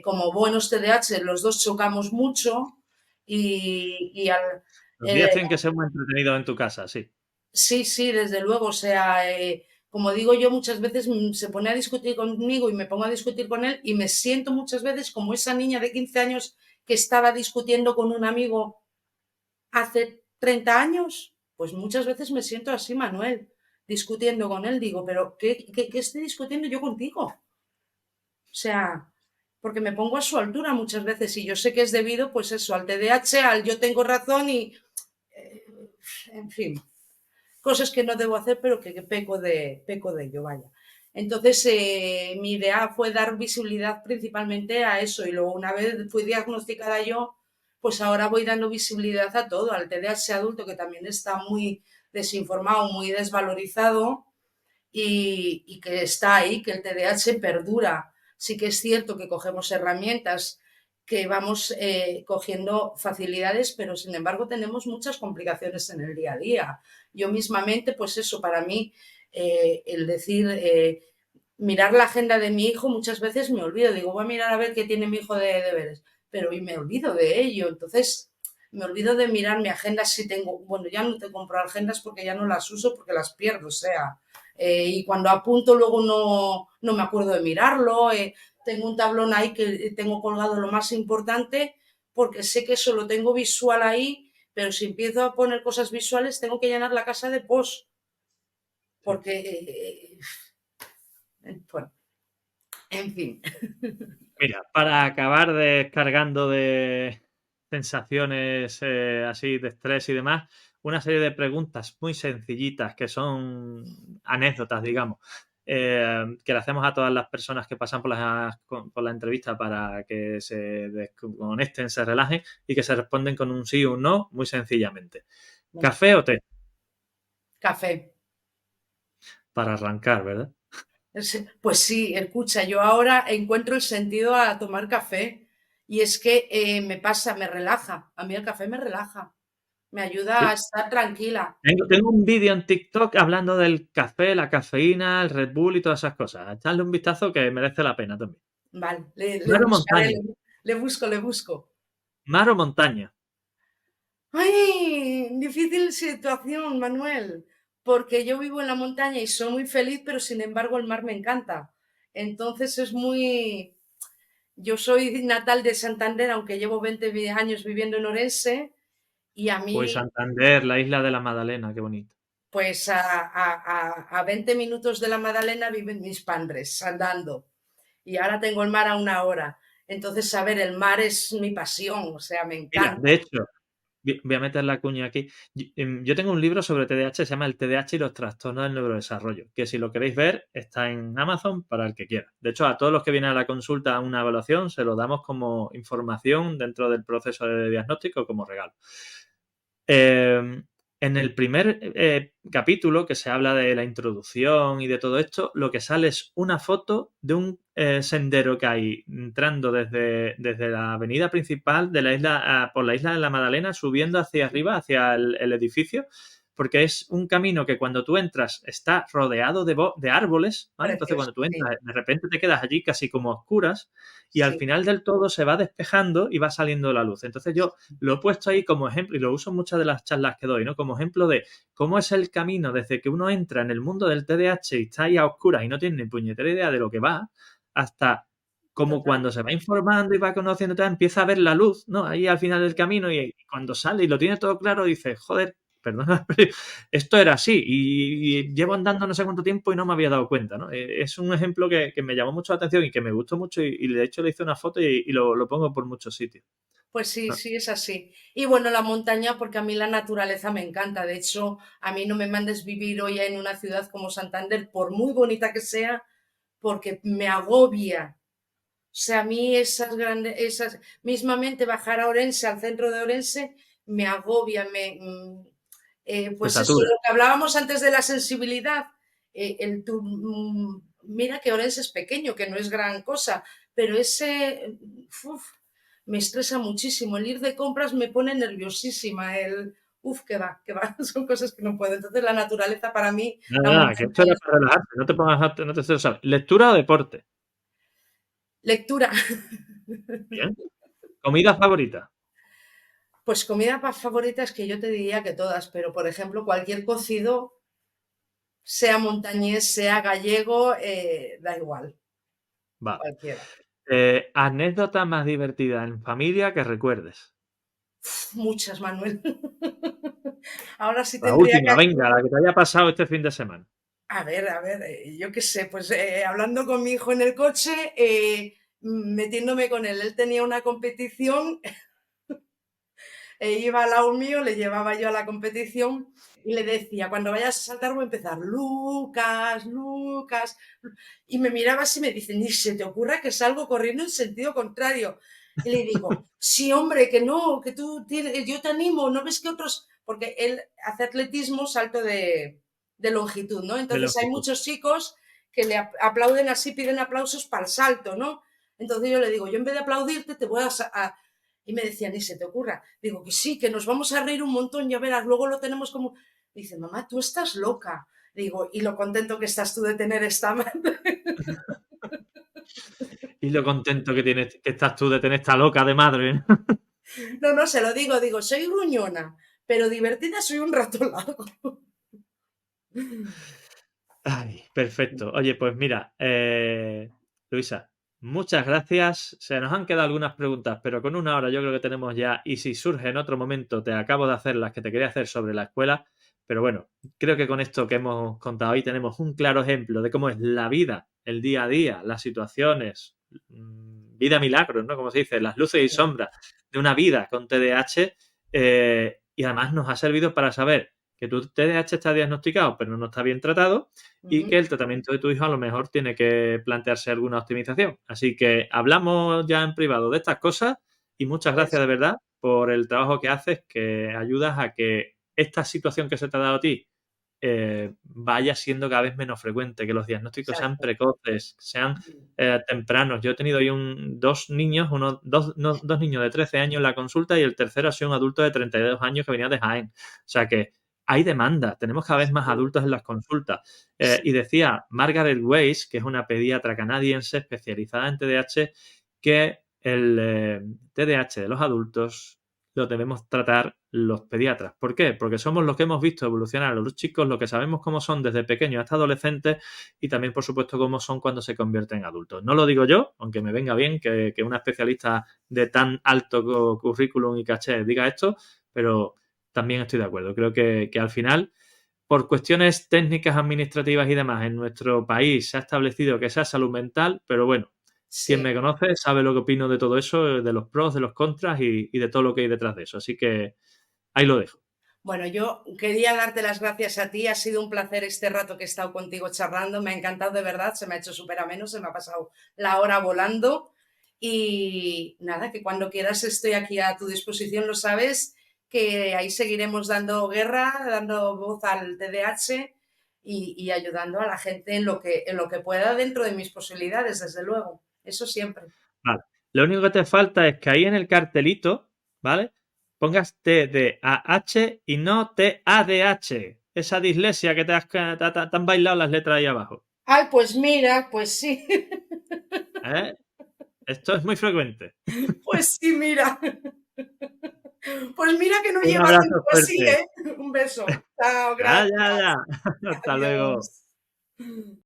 como buenos TDAH los dos chocamos mucho y al, Los días tienen que ser muy entretenidos en tu casa, sí. sí, sí, desde luego. O sea, como digo yo, muchas veces se pone a discutir conmigo y me pongo a discutir con él y me siento muchas veces como esa niña de 15 años que estaba discutiendo con un amigo hace 30 años. Pues muchas veces me siento así, Manuel, discutiendo con él. Digo, pero ¿qué estoy discutiendo yo contigo? O sea, porque me pongo a su altura muchas veces y yo sé que es debido, pues eso, al TDAH, al yo tengo razón y, en fin. cosas que no debo hacer, pero que peco de ello, vaya. Entonces, mi idea fue dar visibilidad principalmente a eso y luego una vez fui diagnosticada yo, pues ahora voy dando visibilidad a todo, al TDAH adulto que también está muy desinformado, muy desvalorizado y que está ahí, que el TDAH perdura. Sí que es cierto que cogemos herramientas, que vamos cogiendo facilidades, pero sin embargo tenemos muchas complicaciones en el día a día. Yo mismamente, pues eso, para mí, el decir, mirar la agenda de mi hijo, muchas veces me olvido, digo, voy a mirar a ver qué tiene mi hijo de deberes, pero hoy me olvido de ello, entonces me olvido de mirar mi agenda si tengo, bueno, ya no te compro agendas porque ya no las uso porque las pierdo, o sea, y cuando apunto luego no me acuerdo de mirarlo, tengo un tablón ahí que tengo colgado lo más importante porque sé que eso lo tengo visual ahí, pero si empiezo a poner cosas visuales tengo que llenar la casa de post, Sí. porque, bueno, en fin. Mira, para acabar descargando de sensaciones así de estrés y demás, una serie de preguntas muy sencillitas que son anécdotas, digamos, que le hacemos a todas las personas que pasan por la entrevista para que se desconecten, se relajen y que se responden con un sí o un no, muy sencillamente. ¿Café o té? Café. Para arrancar, ¿verdad? Pues sí, escucha, yo ahora encuentro el sentido a tomar café y es que me pasa, me relaja. A mí el café me relaja, me ayuda a Sí. estar tranquila. Tengo un vídeo en TikTok hablando del café, la cafeína, el Red Bull y todas esas cosas. Echarle un vistazo que merece la pena también. Vale, le Mar o buscaré, montaña. le busco, le busco. Mar o montaña. ¡Ay! Difícil situación, Manuel, porque yo vivo en la montaña y soy muy feliz, pero sin embargo el mar me encanta. Entonces es muy... Yo soy natal de Santander, aunque llevo 20 años viviendo en Orense, y a Pues mí, Santander, la isla de la Madalena, qué bonito. pues a 20 minutos de la Madalena viven mis padres andando. Y ahora tengo el mar a una hora. Entonces, a ver, el mar es mi pasión, o sea, me Mira, encanta. de hecho, voy a meter la cuña aquí. Yo tengo un libro sobre TDAH, se llama El TDAH y los trastornos del neurodesarrollo, que si lo queréis ver está en Amazon para el que quiera. De hecho, a todos los que vienen a la consulta a una evaluación se lo damos como información dentro del proceso de diagnóstico como regalo. En el primer capítulo, que se habla de la introducción y de todo esto, lo que sale es una foto de un sendero que hay entrando desde la avenida principal de la isla, por la isla de la Madalena, subiendo hacia arriba, hacia el edificio, porque es un camino que cuando tú entras está rodeado de árboles, ¿vale? Entonces Precioso, cuando tú sí, entras, de repente te quedas allí casi como a oscuras y al sí, final del todo se va despejando y va saliendo la luz. Entonces yo lo he puesto ahí como ejemplo y lo uso en muchas de las charlas que doy, ¿no? Como ejemplo de cómo es el camino desde que uno entra en el mundo del TDAH y está ahí a oscuras y no tiene ni puñetera idea de lo que va, hasta como cuando se totalmente. va informando y va conociendo, empieza a ver la luz, ¿no? Ahí al final del camino y cuando sale y lo tiene todo claro, dice, joder, perdona, pero esto era así y llevo andando no sé cuánto tiempo y no me había dado cuenta, ¿no? Es un ejemplo que me llamó mucho la atención y que me gustó mucho y de hecho le hice una foto y lo pongo por muchos sitios. Pues sí, ¿No? sí, es así. Y bueno, la montaña, porque a mí la naturaleza me encanta. De hecho, a mí no me mandes vivir hoy en una ciudad como Santander, por muy bonita que sea, porque me agobia. O sea, a mí esas grandes, esas, mismamente bajar a Orense, al centro de Orense, me agobia, Te pues eso, satura. lo que hablábamos antes de la sensibilidad, mira que Orense es pequeño, que no es gran cosa, pero uf, me estresa muchísimo. El ir de compras me pone nerviosísima, que va, son cosas que no puedo. Entonces la naturaleza para mí, Nada, la nada, que montaña esto era es para relajarte, no te pongas, no te estresas. ¿Lectura o deporte? lectura. Bien. ¿Comida favorita? Pues comida favorita es que yo te diría que todas, pero por ejemplo, cualquier cocido, sea montañés, sea gallego, da igual, Vale. cualquiera. ¿Anécdota más divertida en familia que recuerdes? Muchas, Manuel. Ahora sí La tendría última, que... venga, la que te haya pasado este fin de semana. A ver, yo qué sé, pues hablando con mi hijo en el coche, metiéndome con él. Él tenía una competición iba al lado mío, le llevaba yo a la competición y le decía, cuando vayas a saltar voy a empezar, Lucas, Lucas, y me miraba así y me dice, ni se te ocurra que salgo corriendo en sentido contrario. Y le digo, sí, hombre, que no, que tú tienes, yo te animo, ¿no ves que otros? Porque él hace atletismo, salto de longitud, ¿no? de Entonces hay longitud. muchos chicos que le aplauden así, piden aplausos para el salto, ¿no? Entonces yo le digo, yo en vez de aplaudirte, te voy a... Y me decía, ni se te ocurra. Digo que sí, que nos vamos a reír un montón, ya verás, luego lo tenemos como... Dice, mamá, tú estás loca. Digo, y lo contento que estás tú de tener esta madre. Y lo contento que tienes, que estás tú de tener esta loca de madre, ¿no? No, no, se lo digo, soy gruñona, pero divertida soy un rato largo. Ay, perfecto. Oye, pues mira, Luisa, muchas gracias. Se nos han quedado algunas preguntas, pero con una hora yo creo que tenemos ya. Y si surge en otro momento, te acabo de hacer las que te quería hacer sobre la escuela. Pero bueno, creo que con esto que hemos contado hoy tenemos un claro ejemplo de cómo es la vida, el día a día, las situaciones, vida milagros, ¿no? Como se dice, las luces y sombras de una vida con TDAH. Y además nos ha servido para saber que tu TDAH está diagnosticado, pero no está bien tratado y que el tratamiento de tu hijo a lo mejor tiene que plantearse alguna optimización. Así que hablamos ya en privado de estas cosas y muchas gracias Pues, de verdad por el trabajo que haces, que ayudas a que esta situación que se te ha dado a ti vaya siendo cada vez menos frecuente, que los diagnósticos sean exacto. precoces, sean tempranos. Yo he tenido hoy dos niños, dos niños de 13 años en la consulta y el tercero ha sido un adulto de 32 años que venía de Jaén. O sea que hay demanda, tenemos cada vez más Sí, adultos en las consultas. Y sí, decía Margaret Weiss, que es una pediatra canadiense especializada en TDAH, que el TDAH de los adultos lo debemos tratar los pediatras. ¿Por qué? Porque somos los que hemos visto evolucionar a los chicos, los que sabemos cómo son desde pequeños hasta adolescentes y también, por supuesto, cómo son cuando se convierten en adultos. No lo digo yo, aunque me venga bien que una especialista de tan alto currículum y caché diga esto, pero también estoy de acuerdo. Creo que al final, por cuestiones técnicas, administrativas y demás, en nuestro país se ha establecido que sea salud mental, pero bueno, quien sí. me conoce sabe lo que opino de todo eso, de los pros, de los contras y de todo lo que hay detrás de eso. Así que ahí lo dejo. Bueno, yo quería darte las gracias a ti. Ha sido un placer este rato que he estado contigo charlando. Me ha encantado de verdad. Se me ha hecho súper ameno. Se me ha pasado la hora volando. Y nada, que cuando quieras estoy aquí a tu disposición, lo sabes, que ahí seguiremos dando guerra, dando voz al TDAH y ayudando a la gente en lo que pueda dentro de mis posibilidades, desde luego. Eso siempre. Vale. Lo único que te falta es que ahí en el cartelito, ¿vale? Pongas TDAH y no TADH. Esa dislexia que te han bailado las letras ahí abajo. Ay, pues mira, pues sí. ¿Eh? Esto es muy frecuente. Pues sí, mira. Pues mira que no Un lleva abrazo tiempo así, fuerte. ¿eh? Un beso. Chao, Ya, ya, ya. gracias. Hasta luego. Adiós.